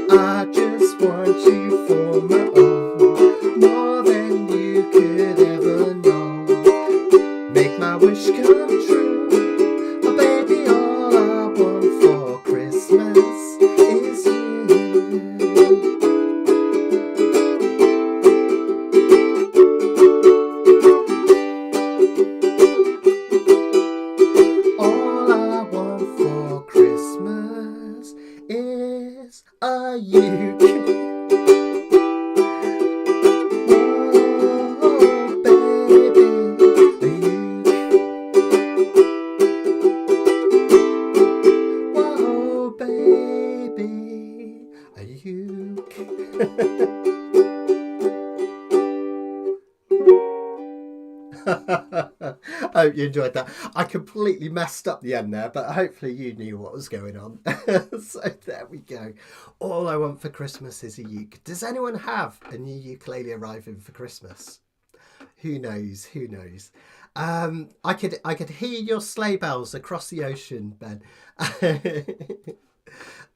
I just want you for my own, more than you could ever know. I hope you enjoyed that. I completely messed up the end there, but hopefully you knew what was going on. So there we go. All I want for Christmas is a uke. Does anyone have a new ukulele arriving for Christmas? Who knows? Who knows? I could hear your sleigh bells across the ocean, Ben.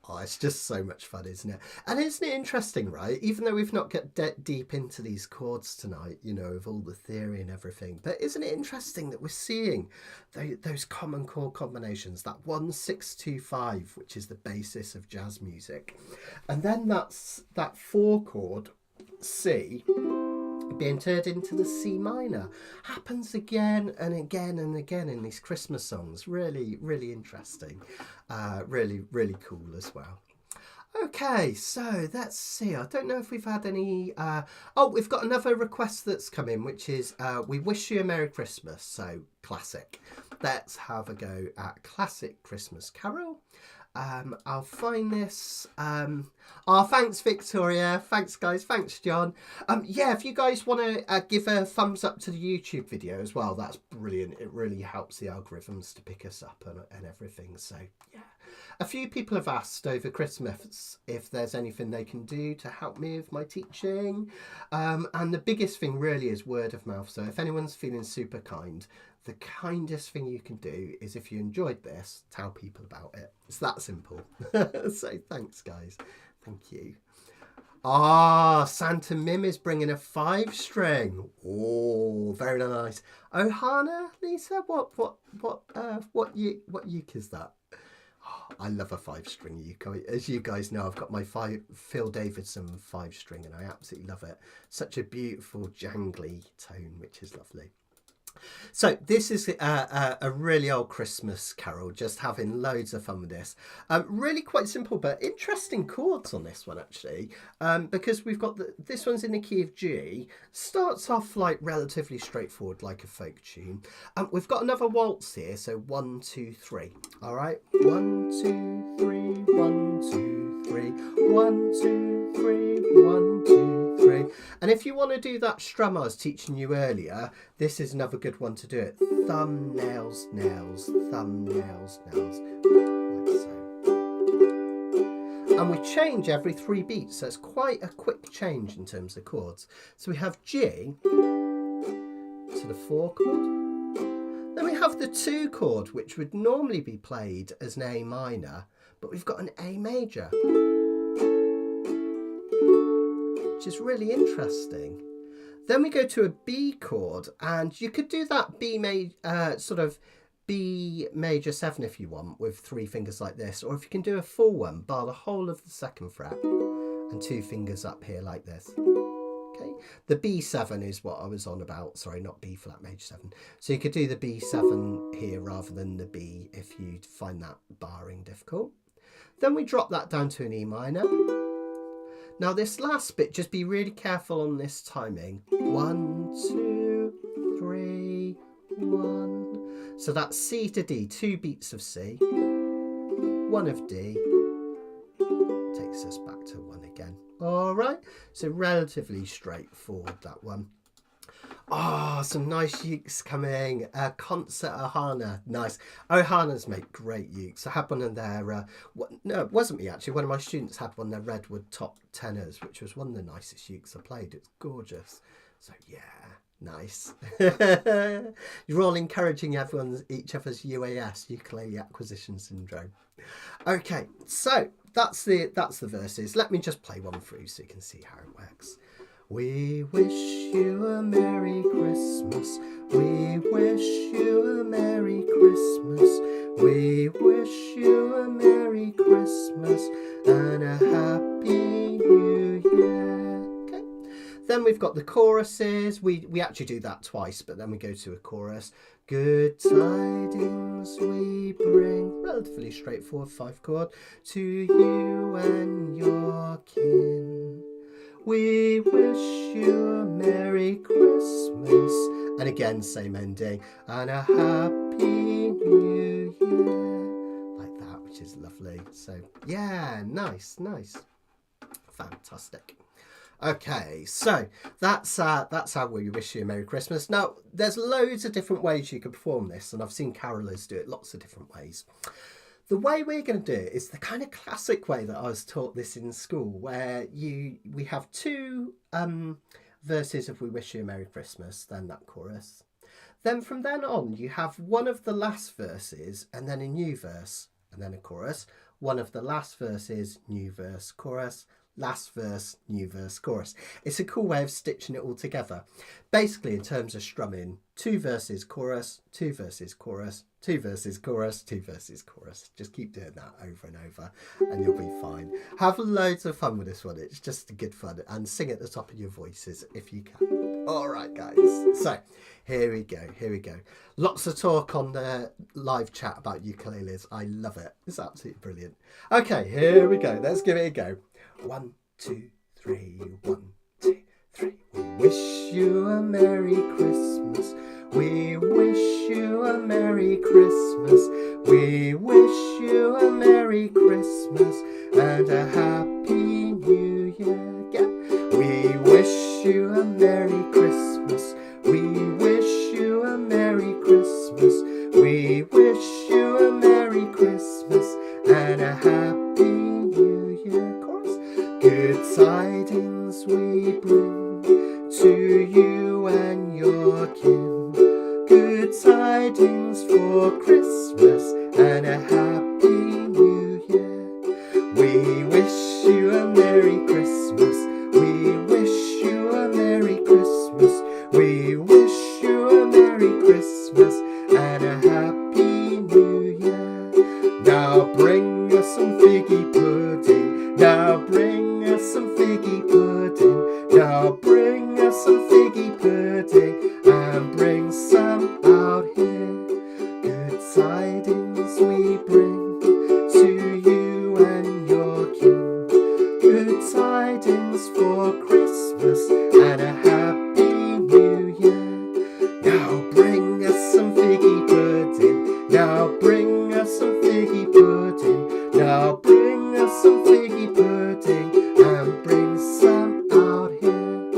Oh, it's just so much fun, isn't it? And isn't it interesting, right? Even though we've not got deep into these chords tonight, you know, of all the theory and everything, but isn't it interesting that we're seeing those common chord combinations, that 1-6-2-5, which is the basis of jazz music, and then that 4 chord C being turned into the C minor happens again and again and again in these Christmas songs. Really, really interesting. Really, really cool as well. Okay, so let's see. I don't know if we've had any... oh, we've got another request that's come in, which is We Wish You a Merry Christmas. So, classic. Let's have a go at Classic Christmas Carol. I'll find this. Oh, thanks, Victoria. Thanks, guys. Thanks, John. Yeah, if you guys want to give a thumbs up to the YouTube video as well, that's brilliant. It really helps the algorithms to pick us up and everything. So, yeah. A few people have asked over Christmas if there's anything they can do to help me with my teaching. And the biggest thing really is word of mouth. So if anyone's feeling super kind, the kindest thing you can do is, if you enjoyed this, tell people about it. It's that simple. So thanks, guys. Thank you. Ah, Santa Mim is bringing a 5-string. Oh, very nice. Oh, Hannah, Lisa, what uke is that? Oh, I love a 5-string uke. As you guys know, I've got my Phil Davidson 5-string, and I absolutely love it. Such a beautiful jangly tone, which is lovely. So this is a really old Christmas carol, just having loads of fun with this. Really quite simple, but interesting chords on this one, actually, because we've got this one's in the key of G. Starts off like relatively straightforward, like a folk tune. We've got another waltz here, so 1, 2, 3. All right, 1, 2, 3, 1, 2, 3, 1, 2, 3, 1, 2, 3. And if you want to do that strum I was teaching you earlier, this is another good one to do it. Thumb, nails, nails, thumb, nails, nails, like so. And we change every 3 beats, so it's quite a quick change in terms of chords. So we have G to the 4 chord. Then we have the 2 chord, which would normally be played as an A minor, but we've got an A major, which is really interesting. Then we go to a B chord, and you could do that B major 7 if you want, with 3 fingers like this, or if you can do a full one, bar the whole of the 2nd fret and 2 fingers up here like this. Okay, the B7 is what I was on about. Sorry, not B flat major 7. So you could do the B7 here rather than the B if you find that barring difficult. Then we drop that down to an E minor. Now this last bit, just be really careful on this timing. 1, 2, 3, 1. So that's C to D, 2 beats of C, 1 of D, takes us back to 1 again. All right, so relatively straightforward, that one. Ah, oh, some nice ukes coming. Concert Ohana, nice. Ohanas make great ukes. I had one of their, no, it wasn't me actually. One of my students had one of their Redwood top tenors, which was one of the nicest ukes I played. It's gorgeous. So yeah, nice. You're all encouraging each other's UAS, ukulele acquisition syndrome. Okay, so that's the verses. Let me just play one through so you can see how it works. We wish you a Merry Christmas. We wish you a Merry Christmas. We wish you a Merry Christmas and a Happy New Year. Okay. Then we've got the choruses. We actually do that twice, but then we go to a chorus. Good tidings we bring, relatively straightforward 5 chord, to you and your kin. We wish you a Merry Christmas. And again, same ending. And a Happy New Year. Like that, which is lovely. So, yeah, nice, nice. Fantastic. Okay, so that's how we wish you a Merry Christmas. Now, there's loads of different ways you can perform this, and I've seen carolers do it lots of different ways. The way we're going to do it is the kind of classic way that I was taught this in school, where we have two verses of "We Wish You a Merry Christmas," then that chorus. Then from then on, you have one of the last verses, and then a new verse, and then a chorus. One of the last verses, new verse, chorus. Last verse, new verse, chorus. It's a cool way of stitching it all together. Basically, in terms of strumming, 2 verses, chorus, 2 verses, chorus, 2 verses, chorus, 2 verses, chorus. Just keep doing that over and over and you'll be fine. Have loads of fun with this one. It's just good fun. And sing at the top of your voices if you can. All right, guys. So here we go. Lots of talk on the live chat about ukuleles. I love it. It's absolutely brilliant. Okay, here we go. Let's give it a go. 1, 2, 3, 1, 2, 3. We wish you a Merry Christmas. We wish you a Merry Christmas. We wish you a Merry Christmas and a Happy New Year. Yeah. We wish you a Merry Christmas. We wish you a Merry Christmas. We wish you a Merry Christmas and a Happy New Year. Chorus. Good tidings we bring to you and your kin. Good tidings for Christmas and a Happy New Year. We wish you a Merry Christmas. We wish you a Merry Christmas. We wish you a Merry Christmas and a Happy New Year. Now bring us some figgy pudding. Now bring us some figgy pudding. Now bring us some figgy pudding and bring some out here. Good tidings we bring to you and your kin. Good tidings for Christmas and a Happy New Year. Now bring us some figgy pudding. Now bring us some figgy pudding. Now bring us some figgy pudding and bring some out here.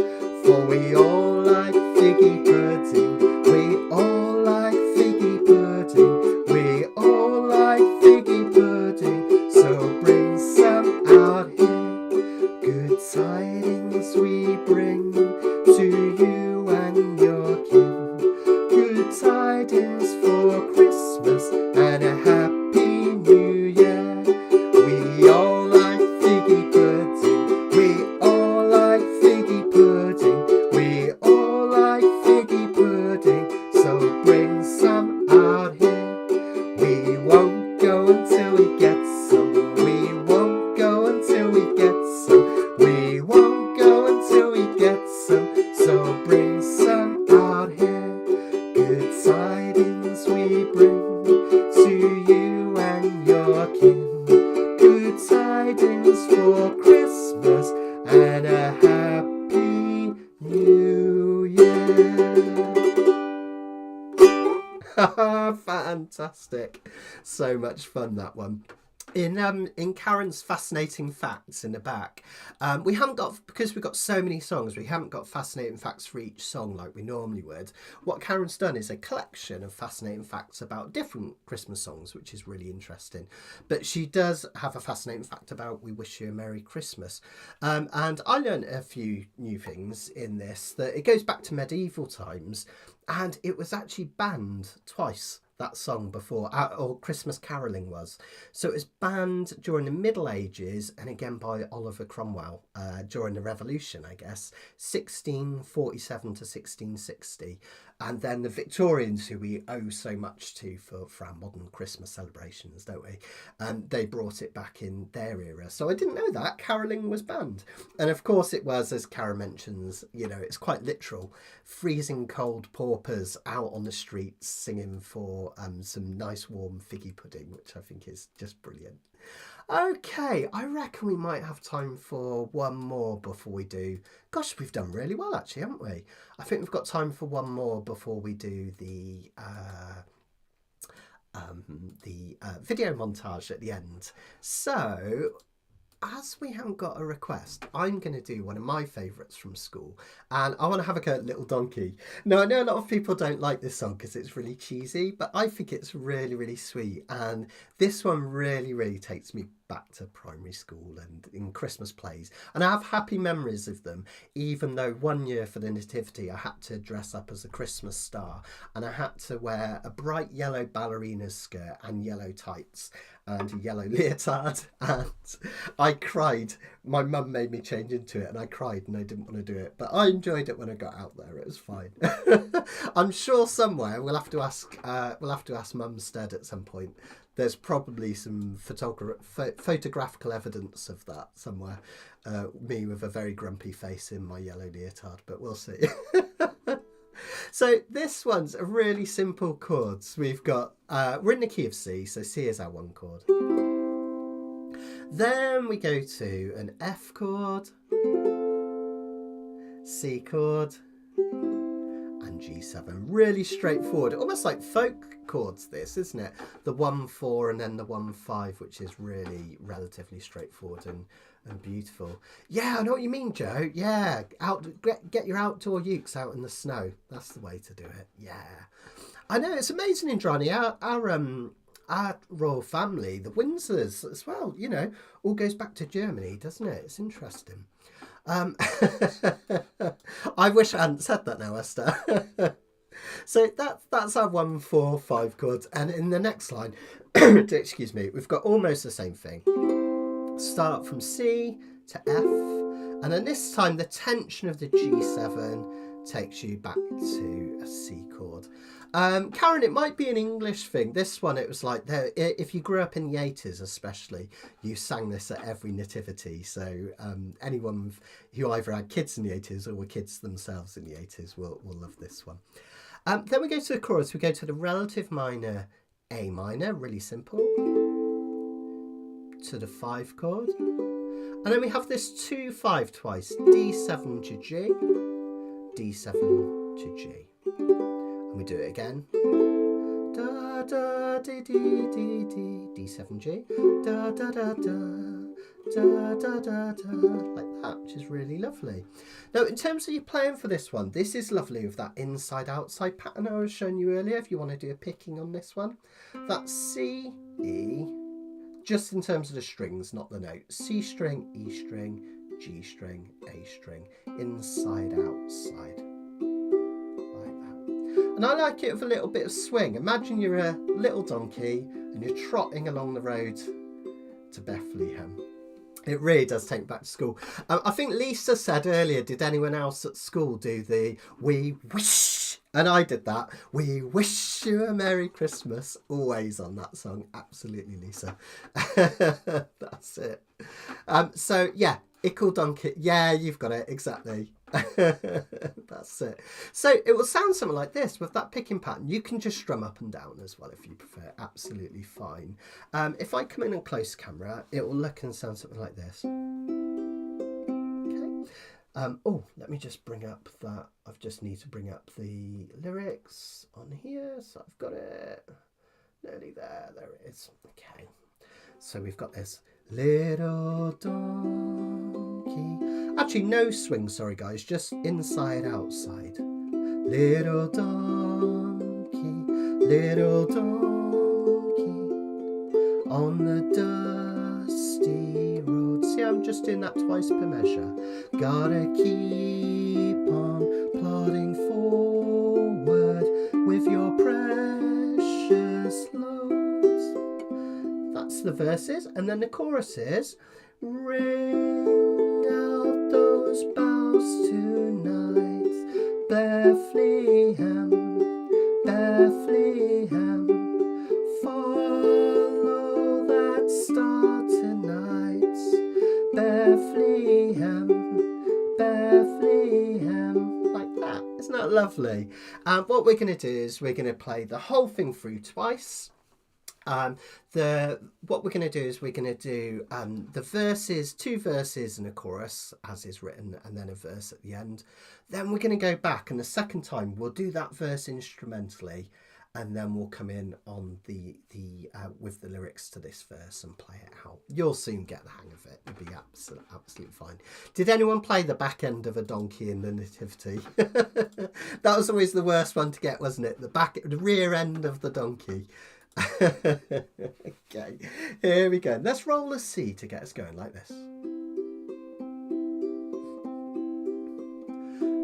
For we all like figgy pudding. We all like figgy pudding. We all like figgy pudding. So bring some out here. Good tidings we bring to you and your kin. Good tidings for Christmas and a Happy New Year. We all like figgy pudding. We all like figgy pudding. We all like figgy pudding. So bring some out here. We won't go until we get some. We won't go until we get some. We won't go until we get some. So bring some out here. Good tidings we bring to you and your kin. Good tidings for Christmas and a Happy New Year. Fantastic. So much fun, that one. In Karen's fascinating facts in the back, we haven't got, because we've got so many songs, we haven't got fascinating facts for each song like we normally would. What Karen's done is a collection of fascinating facts about different Christmas songs, which is really interesting. But she does have a fascinating fact about "We Wish You a Merry Christmas," and I learned a few new things in this. That it goes back to medieval times, and it was actually banned twice, that song, before, or Christmas caroling was. So it was banned during the Middle Ages and again by Oliver Cromwell during the Revolution, I guess, 1647 to 1660. And then the Victorians, who we owe so much to for our modern Christmas celebrations, don't we? They brought it back in their era. So I didn't know that caroling was banned. And of course it was, as Karen mentions, it's quite literal. Freezing cold paupers out on the streets singing for some nice warm figgy pudding, which I think is just brilliant. Okay, I reckon we might have time for one more before we do. Gosh, we've done really well actually, haven't we? I think we've got time for one more before we do the video montage at the end. So as we haven't got a request, I'm going to do one of my favourites from school, and I want to have a go at Little Donkey. Now, I know a lot of people don't like this song because it's really cheesy, but I think it's really, really sweet, and this one really, really takes me back to primary school and in Christmas plays, and I have happy memories of them, even though one year for the nativity I had to dress up as a Christmas star, and I had to wear a bright yellow ballerina skirt and yellow tights and a yellow leotard, and I cried. My mum made me change into it, and I cried, and I didn't want to do it, but I enjoyed it when I got out there. It was fine. I'm sure somewhere we'll have to ask. Mumstead at some point. There's probably some photographical evidence of that somewhere. Me with a very grumpy face in my yellow leotard, but we'll see. So this one's a really simple chords. We've got, we're in the key of C, so C is our one chord. Then we go to an F chord, C chord, and G7. Really straightforward, almost like folk chords this, isn't it? The 1-4 and then the 1-5, which is really relatively straightforward and beautiful. Yeah, I know what you mean, Joe. Yeah, get your outdoor ukes out in the snow. That's the way to do it. Yeah, I know, it's amazing in Drani. Our royal family, the Windsors as well, you know, all goes back to Germany, doesn't it? It's interesting. I wish I hadn't said that now, Esther. So that's our 1-4-5 chords, and in the next line, excuse me, we've got almost the same thing. Start from C to F, and then this time the tension of the G7 takes you back to a C chord. Karen, it might be an English thing. This one, it was like, if you grew up in the 80s especially, you sang this at every nativity. So anyone who either had kids in the 80s or were kids themselves in the 80s will love this one. Then we go to the chorus. We go to the relative minor A minor, really simple, to the 5 chord. And then we have this 2-5 twice, D7 to G, D7 to G. And we do it again. Da da dee dee dee dee, D7G, da da da da, da da da da, like that, which is really lovely. Now, in terms of you playing for this one, this is lovely with that inside-outside pattern I was showing you earlier. If you want to do a picking on this one, that's C, E, just in terms of the strings, not the note. C string, E string, G string, A string, inside, outside. And I like it with a little bit of swing. Imagine you're a little donkey and you're trotting along the road to Bethlehem. It really does take me back to school. I think Lisa said earlier, did anyone else at school do the "we wish"? And I did that. We wish you a Merry Christmas. Always on that song. Absolutely, Lisa. That's it. So, yeah, Ickle Donkey. Yeah, you've got it. Exactly. That's it. So it will sound something like this with that picking pattern. You can just strum up and down as well if you prefer. Absolutely fine. If I come in and close camera, it will look and sound something like this. Okay. Oh, let me just bring up that. I just need to bring up the lyrics on here. So I've got it nearly there. There it is. Okay. So we've got this little donkey. Actually, no swing, sorry guys, just inside, outside. Little donkey, on the dusty road. See, I'm just doing that twice per measure. Gotta keep on plodding forward with your precious loads. That's the verses, and then the chorus is, ring out those bells tonight, Bethlehem, Bethlehem, follow that star tonight, Bethlehem, Bethlehem, like that. Isn't that lovely? What we're going to do is we're going to play the whole thing through twice. What we're going to do is we're going to do the verses, 2 verses and a chorus as is written, and then a verse at the end. Then we're going to go back, and the second time we'll do that verse instrumentally, and then we'll come in on the with the lyrics to this verse and play it out. You'll soon get the hang of it. It'll be absolutely fine. Did anyone play the back end of a donkey in the nativity? That was always the worst one to get, wasn't it? The rear end of the donkey. Okay, here we go. Let's roll a C to get us going like this.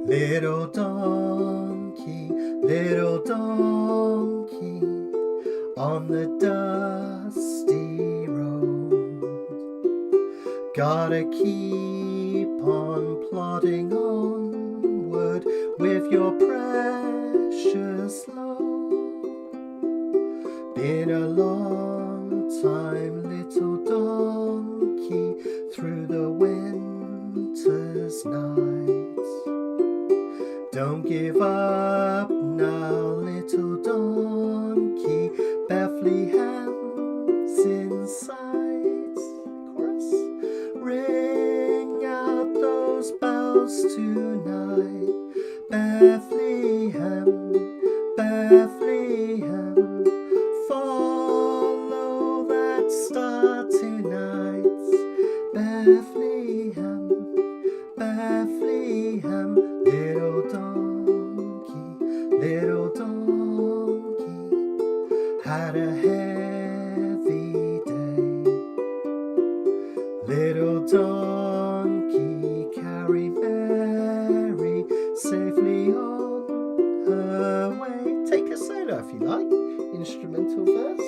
Little donkey on the dusty road, gotta keep on plodding onward with your precious load. Been a long time, little donkey, through the winter's nights. Don't give up now, little donkey, Bethlehem's in sight. Chorus. Ring out those bells tonight, Bethlehem, Bethlehem. Follow that star tonight, Bethlehem, Bethlehem. Little donkey had a heavy day. Little donkey carry Mary safely on her way. Take a solo if you like, instrumental verse.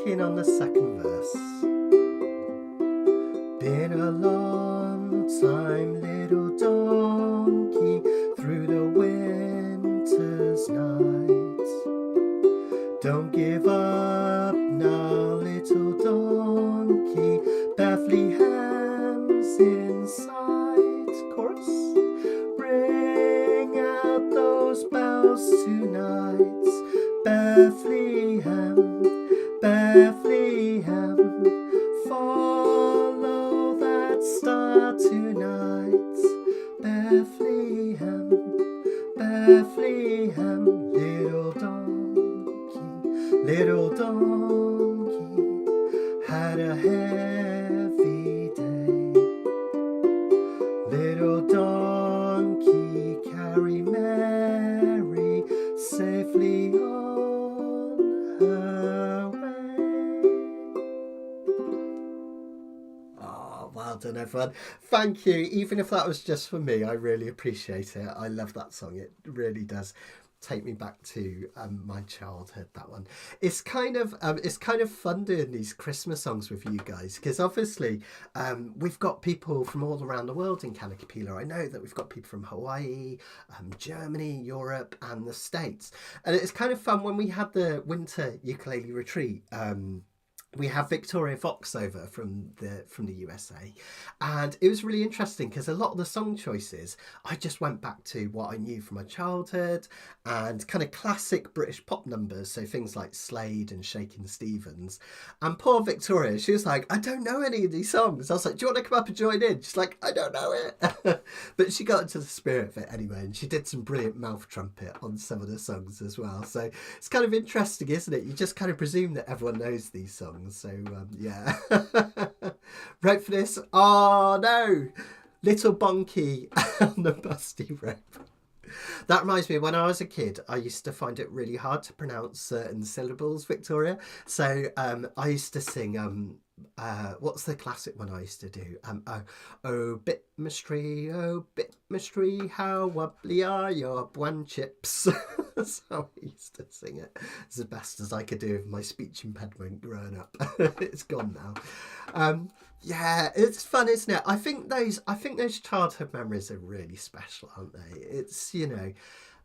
In on the second verse. Been a long time, little donkey, through the winter's night. Don't give up now, little donkey, Bethlehem's in sight. Chorus. Ring out those bells tonight, Bethlehem, Bethlehem. Follow that star tonight, Bethlehem, Bethlehem. Little donkey had a heavy day. Little donkey carry Mary safely on her way. Oh, well done, everyone. Thank you. Even if that was just for me, I really appreciate it. I love that song. It really does take me back to my childhood. That one. It's kind of fun doing these Christmas songs with you guys, because obviously we've got people from all around the world in Kanikapila. I know that we've got people from Hawaii, Germany, Europe, and the States, and it's kind of fun when we had the winter ukulele retreat. We have Victoria Vox over from the USA, and it was really interesting because a lot of the song choices I just went back to what I knew from my childhood and kind of classic British pop numbers, so things like Slade and Shakin' Stevens. And poor Victoria, she was like, I don't know any of these songs. I was like, do you want to come up and join in? She's like, I don't know it. But she got into the spirit of it anyway, and she did some brilliant mouth trumpet on some of the songs as well. So it's kind of interesting, isn't it? You just kind of presume that everyone knows these songs. So yeah. Right for this. Oh no, little bonky on the busty rope. That reminds me, when I was a kid, I used to find it really hard to pronounce certain syllables, Victoria. So I used to sing what's the classic one I used to do? Oh bit mystery, how wobbly are your bwan chips? That's how I used to sing it. It's the best as I could do with my speech impediment growing up. It's gone now. Yeah, it's fun, isn't it? I think those childhood memories are really special, aren't they? It's, you know,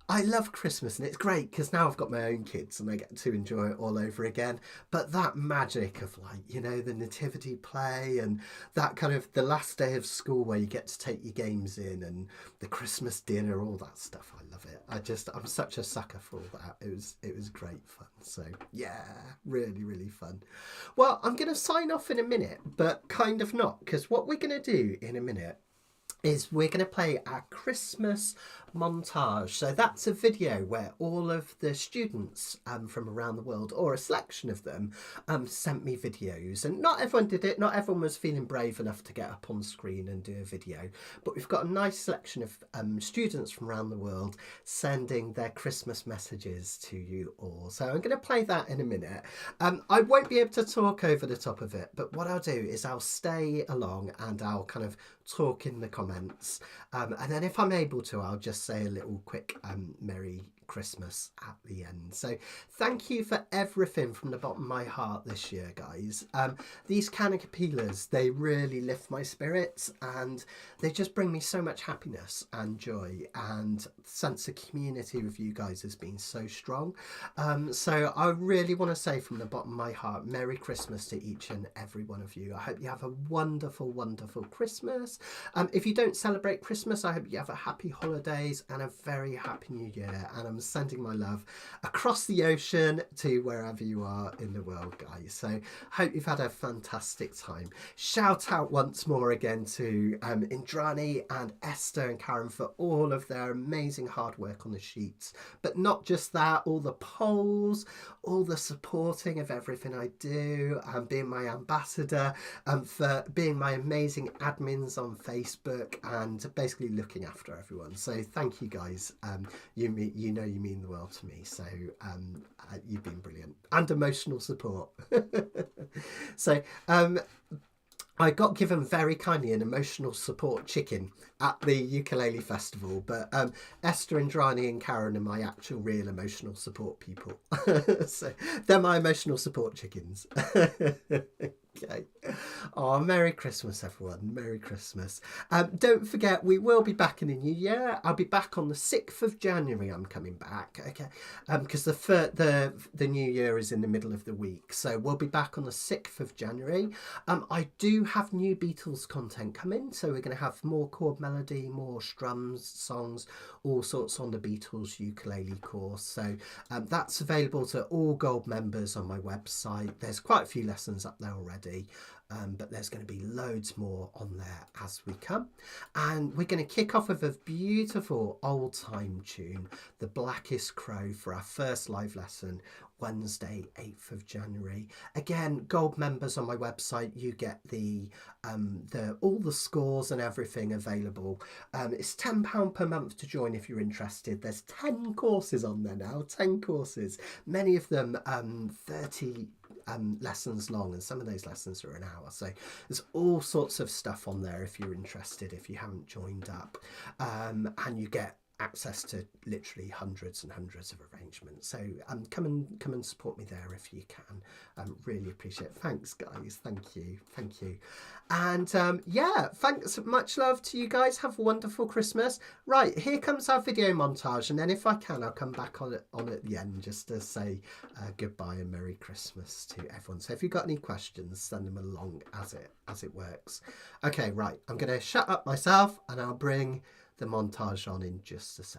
I love Christmas, and it's great because now I've got my own kids and I get to enjoy it all over again. But that magic of, like, you know, the nativity play and that kind of the last day of school where you get to take your games in and the Christmas dinner, all that stuff. I love it. I'm such a sucker for all that. It was great fun. So yeah, really, really fun. Well, I'm going to sign off in a minute, but kind of not, because what we're going to do in a minute is we're going to play our Christmas montage. So that's a video where all of the students from around the world, or a selection of them, sent me videos. And not everyone did it. Not everyone was feeling brave enough to get up on screen and do a video. But we've got a nice selection of students from around the world sending their Christmas messages to you all. So I'm going to play that in a minute. I won't be able to talk over the top of it, but what I'll do is I'll stay along and I'll kind of talk in the comments. And then if I'm able to, I'll just say a little quick Merry Christmas at the end. So thank you for everything from the bottom of my heart this year, guys. These Kanikapilas, they really lift my spirits and they just bring me so much happiness and joy, and the sense of community with you guys has been so strong. So I really want to say from the bottom of my heart, Merry Christmas to each and every one of you. I hope you have a wonderful, wonderful Christmas. If you don't celebrate Christmas, I hope you have a happy holidays and a very happy new year. And I'm sending my love across the ocean to wherever you are in the world, guys. So hope you've had a fantastic time. Shout out once more again to Indrani and Esther and Karen for all of their amazing hard work on the sheets. But not just that, all the polls, all the supporting of everything I do, and being my ambassador, and for being my amazing admins on Facebook, and basically looking after everyone. So thank you, guys. You mean the world to me. So you've been brilliant, and emotional support. So I got given very kindly an emotional support chicken at the ukulele festival, but Esther and Drani and Karen are my actual real emotional support people. So they're my emotional support chickens. Okay. Oh, Merry Christmas, everyone. Merry Christmas. Don't forget, we will be back in the new year. I'll be back on the 6th of January. I'm coming back, okay? Because the new year is in the middle of the week. So we'll be back on the 6th of January. I do have new Beatles content coming. So we're going to have more chord melody, more strums, songs, all sorts on the Beatles ukulele course. So that's available to all gold members on my website. There's quite a few lessons up there already. But there's going to be loads more on there as we come. And we're going to kick off with a beautiful old time tune, The Blackest Crow, for our first live lesson, Wednesday, 8th of January. Again, gold members on my website, you get the all the scores and everything available. It's £10 per month to join if you're interested. There's 10 courses on there now, 10 courses, many of them 30 lessons long, and some of those lessons are an hour. So there's all sorts of stuff on there if you're interested, if you haven't joined up, and you get access to literally hundreds and hundreds of arrangements. So come and support me there if you can. Really appreciate it. Thanks, guys. Thank you. And yeah, thanks, much love to you guys. Have a wonderful Christmas. Right, here comes our video montage, and then if I can, I'll come back on at the end just to say goodbye and Merry Christmas to everyone. So if you've got any questions, send them along as it works. Okay, right, I'm going to shut up myself and I'll bring the montage on in just a sec.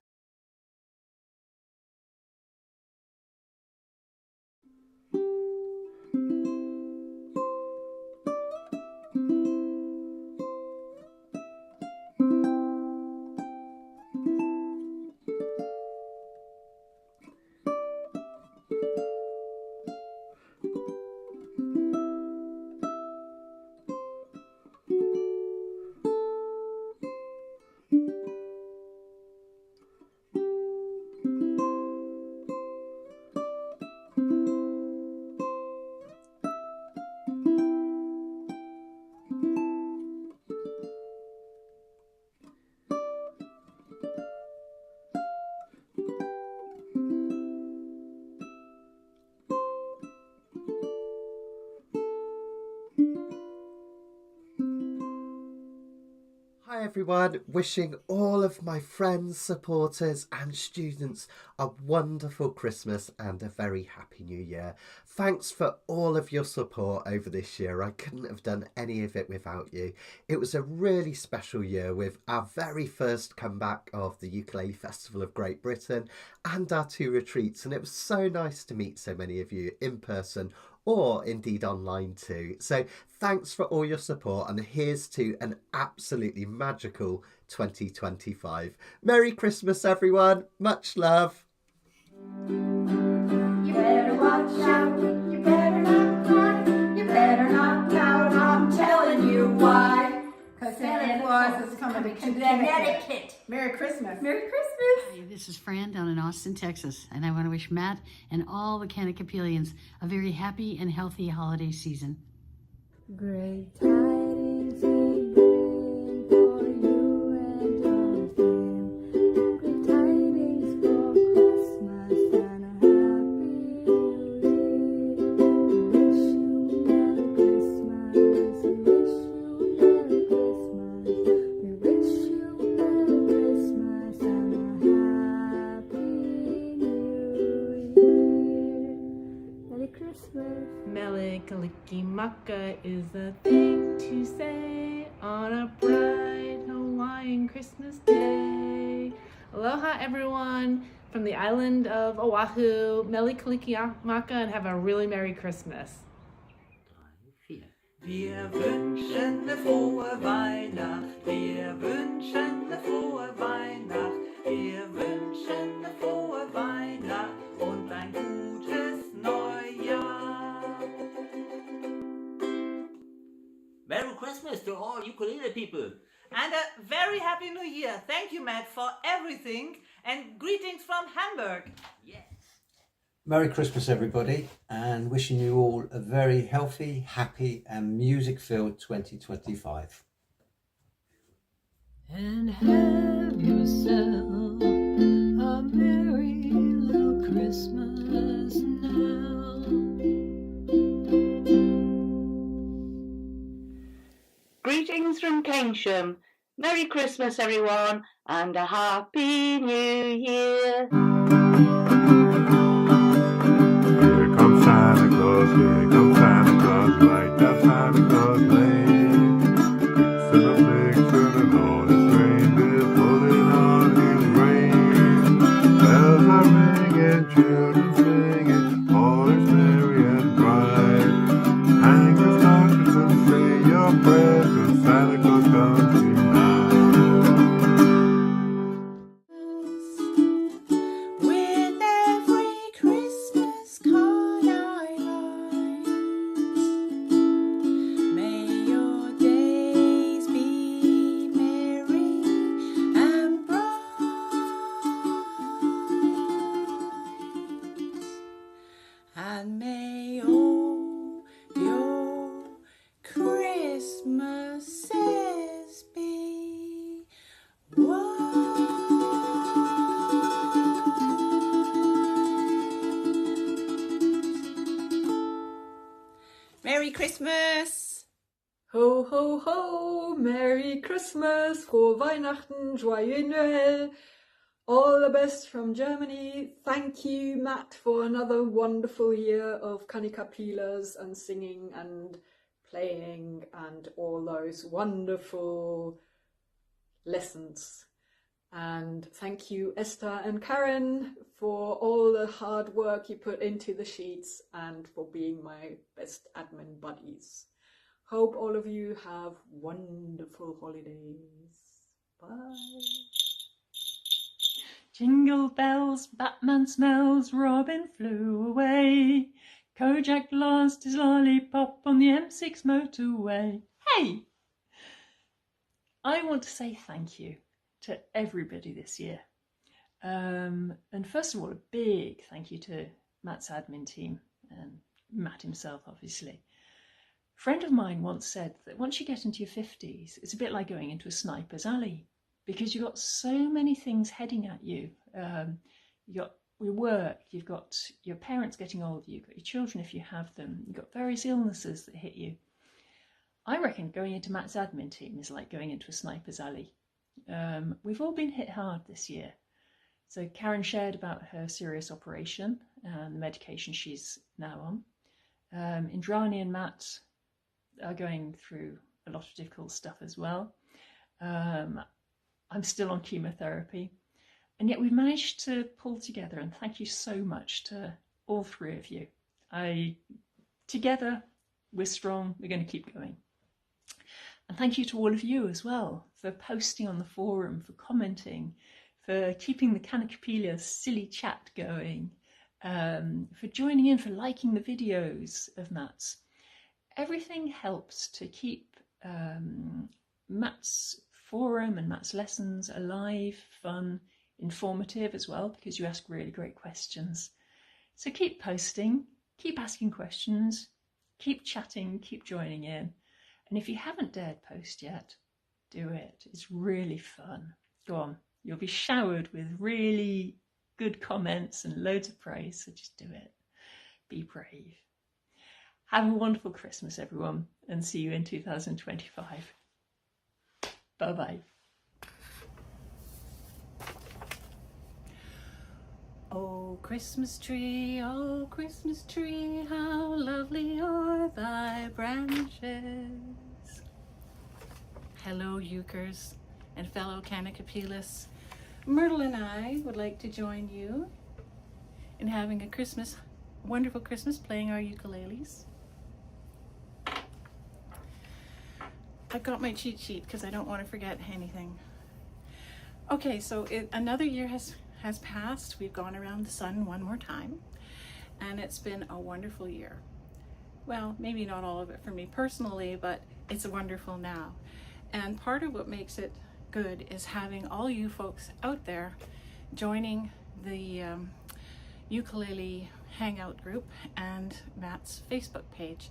everyone, wishing all of my friends, supporters and students a wonderful Christmas and a very happy new year. Thanks for all of your support over this year. I couldn't have done any of it without you. It was a really special year with our very first comeback of the Ukulele Festival of Great Britain and our 2 retreats, and it was so nice to meet so many of you in person or indeed online too. So thanks for all your support, and here's to an absolutely magical 2025. Merry Christmas, everyone. Much love. You better watch out, you better not cry, you better not pout, I'm telling you why. Because Santa Claus is coming to Connecticut. Merry Christmas. Merry Christmas. Hi, this is Fran down in Austin, Texas, and I want to wish Matt and all the Kanikapilians a very happy and healthy holiday season. Great tidings we bring for you and your fam. Great tidings for Christmas and a happy new year. We wish you Merry Christmas. We wish you Merry Christmas. We wish you Merry Christmas and a happy new year. Merry Christmas. Kalikimaka is a thing to say on a bright Hawaiian Christmas day. Aloha everyone from the island of Oahu, Mele Kalikimaka, and have a really Merry Christmas. Wir wünschen eine frohe Weihnacht, wir wünschen eine frohe Weihnacht, wir wünschen eine frohe Weihnacht und ein gutes Neujahr. Merry Christmas to all ukulele people. And a very happy new year. Thank you, Matt, for everything, and greetings from Hamburg. Yes. Merry Christmas, everybody, and wishing you all a very healthy, happy and music-filled 2025. And have yourself a merry little Christmas now. Greetings from Keynsham. Merry Christmas, everyone, and a Happy New Year. Here comes Santa Claus, here comes Santa Claus, right down Santa Claus Lane. Vixen and all his reindeer pulling on his reins. Bells are ringing, children singing, all is merry and bright. Hang your stockings and say your prayers, 'cause Santa Claus comes tonight. With every Christmas card I write, may your days be merry and bright, and may all your Christmases be white. Merry Christmas! Ho, ho, ho! Merry Christmas! Frohe Weihnachten! Joyeux Noël! All the best from Germany. Thank you, Matt, for another wonderful year of Kanikapilas and singing and playing and all those wonderful lessons. And thank you, Esther and Karen, for all the hard work you put into the sheets and for being my best admin buddies. Hope all of you have wonderful holidays. Bye. Jingle bells, Batman smells, Robin flew away. Kojak lost his lollipop on the M6 motorway. Hey! I want to say thank you to everybody this year. And first of all, a big thank you to Matt's admin team and Matt himself, obviously. A friend of mine once said that once you get into your 50s, it's a bit like going into a sniper's alley because you've got so many things heading at you. You've got your work, you've got your parents getting older, you've got your children if you have them, you've got various illnesses that hit you. I reckon going into Matt's admin team is like going into a sniper's alley. We've all been hit hard this year. So Karen shared about her serious operation and the medication she's now on. Indrani and Matt are going through a lot of difficult stuff as well. I'm still on chemotherapy, and yet we've managed to pull together, and thank you so much to all three of you. Together, we're strong, we're going to keep going. And thank you to all of you as well for posting on the forum, for commenting, for keeping the Kanikapila silly chat going, for joining in, for liking the videos of Matt's. Everything helps to keep Matt's forum and Matt's lessons alive, fun, informative as well, because you ask really great questions. So keep posting, keep asking questions, keep chatting, keep joining in. And if you haven't dared post yet, do it. It's really fun. Go on. You'll be showered with really good comments and loads of praise, so just do it. Be brave. Have a wonderful Christmas, everyone, and see you in 2025. Bye-bye. Oh, Christmas tree, how lovely are thy branches. Hello, Ukers and fellow Kanikapilas. Myrtle and I would like to join you in having a wonderful Christmas playing our ukuleles. I've got my cheat sheet because I don't want to forget anything. Okay, so another year has passed. We've gone around the sun one more time, and it's been a wonderful year. Well, maybe not all of it for me personally, but it's wonderful now. And part of what makes it good is having all you folks out there joining the ukulele hangout group and Matt's Facebook page.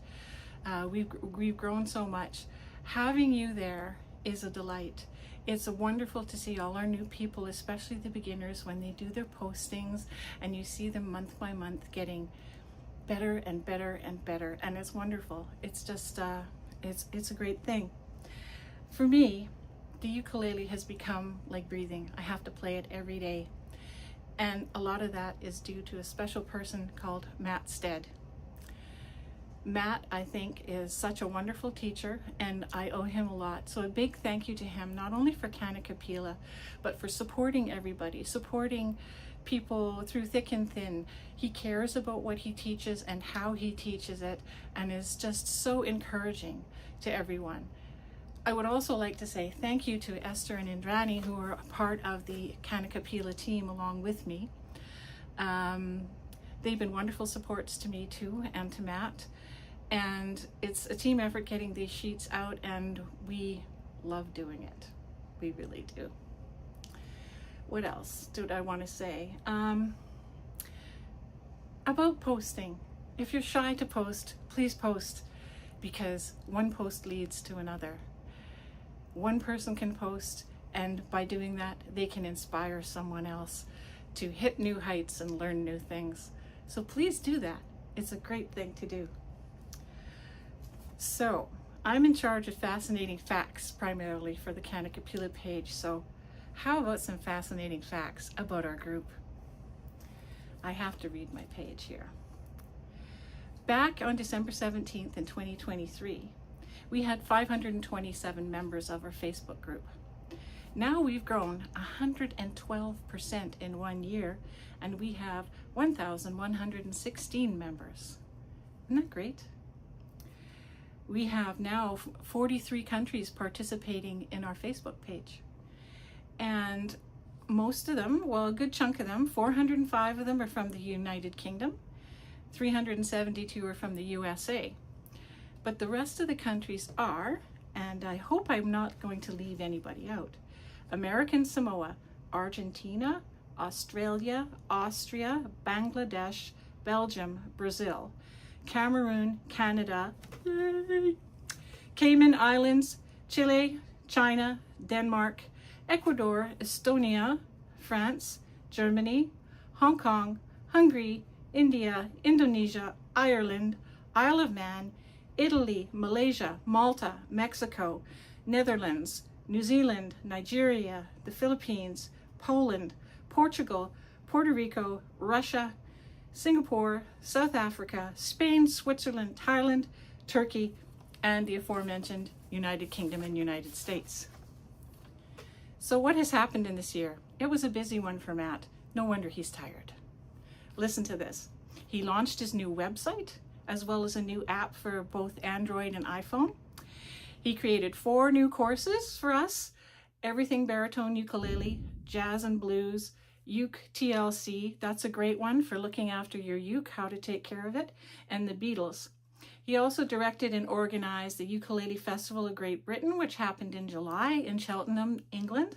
We've grown so much. Having you there is a delight. It's wonderful to see all our new people, especially the beginners, when they do their postings and you see them month by month getting better and better and better, and it's wonderful. It's just it's a great thing. For me, the ukulele has become like breathing. I have to play it every day, and a lot of that is due to a special person called Matt Stead. Matt, I think, is such a wonderful teacher, and I owe him a lot. So a big thank you to him, not only for Kanikapila, but for supporting everybody, supporting people through thick and thin. He cares about what he teaches and how he teaches it, and is just so encouraging to everyone. I would also like to say thank you to Esther and Indrani, who are a part of the Kanikapila team along with me. They've been wonderful supports to me too, and to Matt. And it's a team effort getting these sheets out, and we love doing it. We really do. What else did I want to say? About posting. If you're shy to post, please post, because one post leads to another. One person can post, and by doing that, they can inspire someone else to hit new heights and learn new things. So please do that. It's a great thing to do. So I'm in charge of fascinating facts primarily for the Kanikapila page. So how about some fascinating facts about our group? I have to read my page here. Back on December 17th in 2023, we had 527 members of our Facebook group. Now we've grown 112% in 1 year, and we have 1,116 members. Isn't that great? We have now 43 countries participating in our Facebook page. And most of them, well, a good chunk of them, 405 of them are from the United Kingdom, 372 are from the USA. But the rest of the countries are, and I hope I'm not going to leave anybody out, American Samoa, Argentina, Australia, Austria, Bangladesh, Belgium, Brazil, Cameroon, Canada, Cayman Islands, Chile, China, Denmark, Ecuador, Estonia, France, Germany, Hong Kong, Hungary, India, Indonesia, Ireland, Isle of Man, Italy, Malaysia, Malta, Mexico, Netherlands, New Zealand, Nigeria, the Philippines, Poland, Portugal, Puerto Rico, Russia, Singapore, South Africa, Spain, Switzerland, Thailand, Turkey, and the aforementioned United Kingdom and United States. So what has happened in this year? It was a busy one for Matt. No wonder he's tired. Listen to this. He launched his new website, as well as a new app for both Android and iPhone. He created 4 new courses for us: everything baritone ukulele, jazz and blues, uke TLC, that's a great one for looking after your uke, how to take care of it, and the Beatles. He also directed and organized the Ukulele Festival of Great Britain, which happened in July in Cheltenham, England.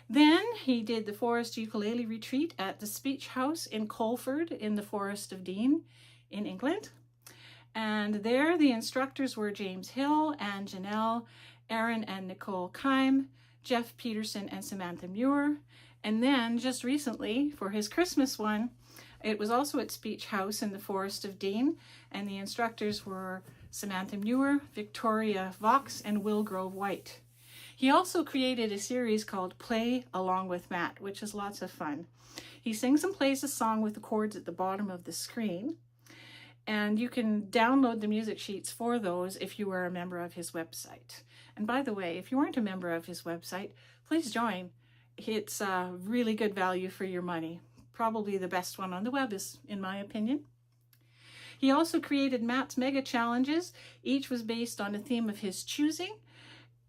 Then he did the Forest Ukulele Retreat at the Speech House in Colford in the Forest of Dean in England. And there the instructors were James Hill and Janelle, Aaron and Nicole Keim, Jeff Peterson and Samantha Muir. And then just recently for his Christmas one, it was also at Speech House in the Forest of Dean, and the instructors were Samantha Muir, Victoria Vox, and Will Grove White. He also created a series called Play Along with Matt, which is lots of fun. He sings and plays a song with the chords at the bottom of the screen, and you can download the music sheets for those if you are a member of his website. And by the way, if you aren't a member of his website, please join. It's really good value for your money. Probably the best one on the web, is in my opinion. He also created Matt's Mega Challenges. Each was based on a theme of his choosing.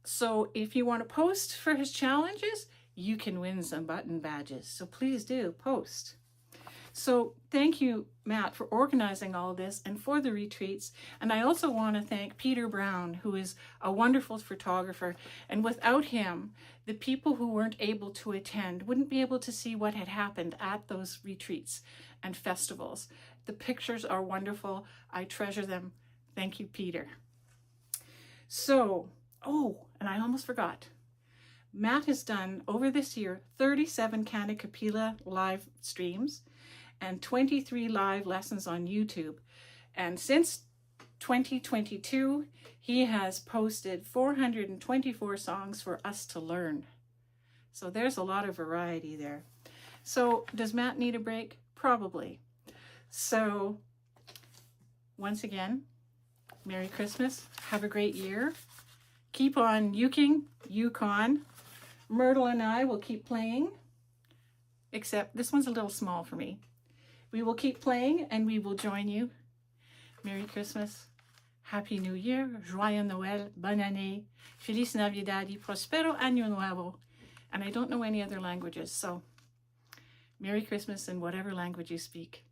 So if you want to post for his challenges, you can win some button badges. So please do post. So thank you, Matt, for organizing all this and for the retreats. And I also want to thank Peter Brown, who is a wonderful photographer. And without him, the people who weren't able to attend wouldn't be able to see what had happened at those retreats and festivals. The pictures are wonderful. I treasure them. Thank you, Peter. So, and I almost forgot. Matt has done, over this year, 37 Kanikapila live streams and 23 live lessons on YouTube. And since 2022, he has posted 424 songs for us to learn. So there's a lot of variety there. So does Matt need a break? Probably. So once again, Merry Christmas. Have a great year. Keep on uking, Yukon. Myrtle and I will keep playing, except this one's a little small for me. We will keep playing and we will join you. Merry Christmas, Happy New Year, Joyeux Noël, Bonne Année, Feliz Navidad y Prospero Año Nuevo. And I don't know any other languages, so Merry Christmas in whatever language you speak.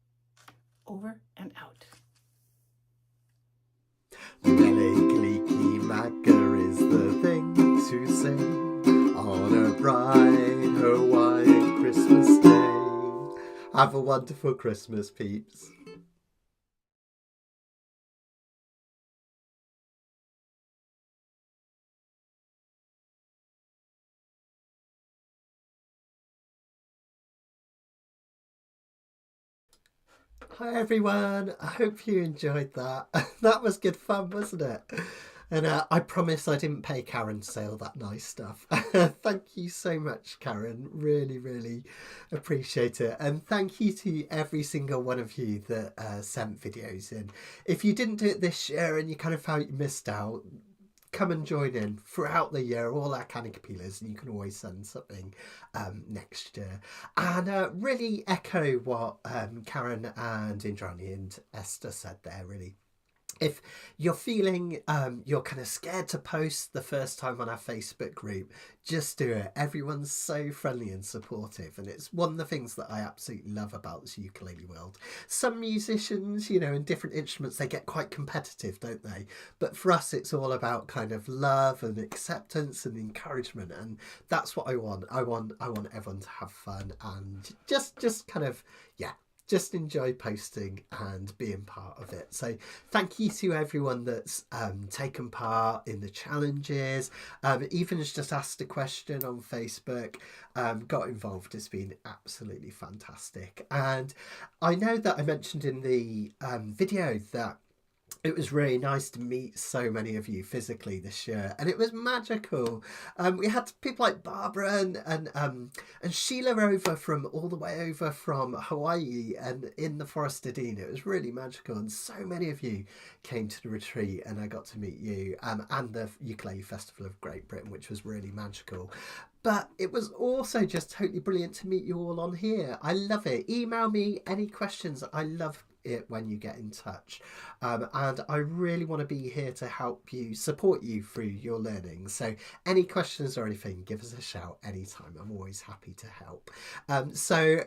Over and out. Kalikapila is the thing to say on a bright Hawaiian Christmas day. Have a wonderful Christmas, peeps. Hi everyone, I hope you enjoyed that. That was good fun, wasn't it? And I promise I didn't pay Karen to say all that nice stuff. Thank you so much, Karen. Really, really appreciate it. And thank you to every single one of you that sent videos in. If you didn't do it this year and you kind of felt you missed out, come and join in throughout the year, all our Kanikapilas, and you can always send something next year. And really echo what Karen and Indrani and Esther said there, really. If you're feeling you're kind of scared to post the first time on our Facebook group, just do it. Everyone's so friendly and supportive, and it's one of the things that I absolutely love about this ukulele world. Some musicians, you know, in different instruments, they get quite competitive, don't they? But for us, it's all about kind of love and acceptance and encouragement, and that's what I want. I want everyone to have fun and just kind of, yeah, just enjoy posting and being part of it. So thank you to everyone that's taken part in the challenges, even has just asked a question on Facebook, got involved. It's been absolutely fantastic. And I know that I mentioned in the video that It was really nice to meet so many of you physically this year, and it was magical. We had people like Barbara and Sheila over from all the way over from Hawaii and in the Forest of Dean. It was really magical, and so many of you came to the retreat, and I got to meet you, and the Ukulele Festival of Great Britain, which was really magical. But it was also just totally brilliant to meet you all on here. I love it. Email me any questions. I love it when you get in touch, and I really want to be here to help you, support you through your learning. So any questions or anything, give us a shout anytime. I'm always happy to help. So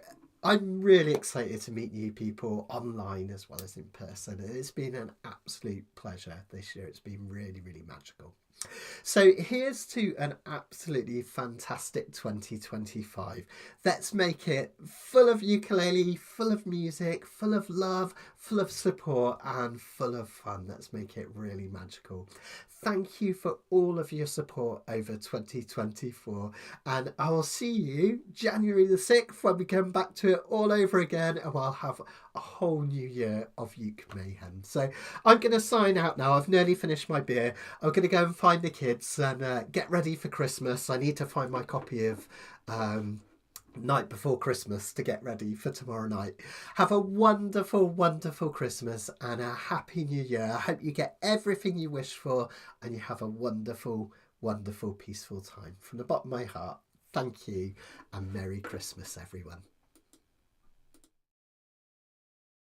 I'm really excited to meet you people online as well as in person. It's been an absolute pleasure this year. It's been really, really magical. So here's to an absolutely fantastic 2025. Let's make it full of ukulele, full of music, full of love, full of support, and full of fun. Let's make it really magical. Thank you for all of your support over 2024, and I will see you January the 6th when we come back to it all over again, and I'll have a whole new year of Uke Mayhem. So I'm going to sign out now. I've nearly finished my beer. I'm going to go and find the kids and get ready for Christmas. I need to find my copy of Night Before Christmas to get ready for tomorrow night. Have a wonderful, wonderful Christmas and a happy new year. I hope you get everything you wish for and you have a wonderful, wonderful, peaceful time. From the bottom of my heart, thank you and Merry Christmas, everyone.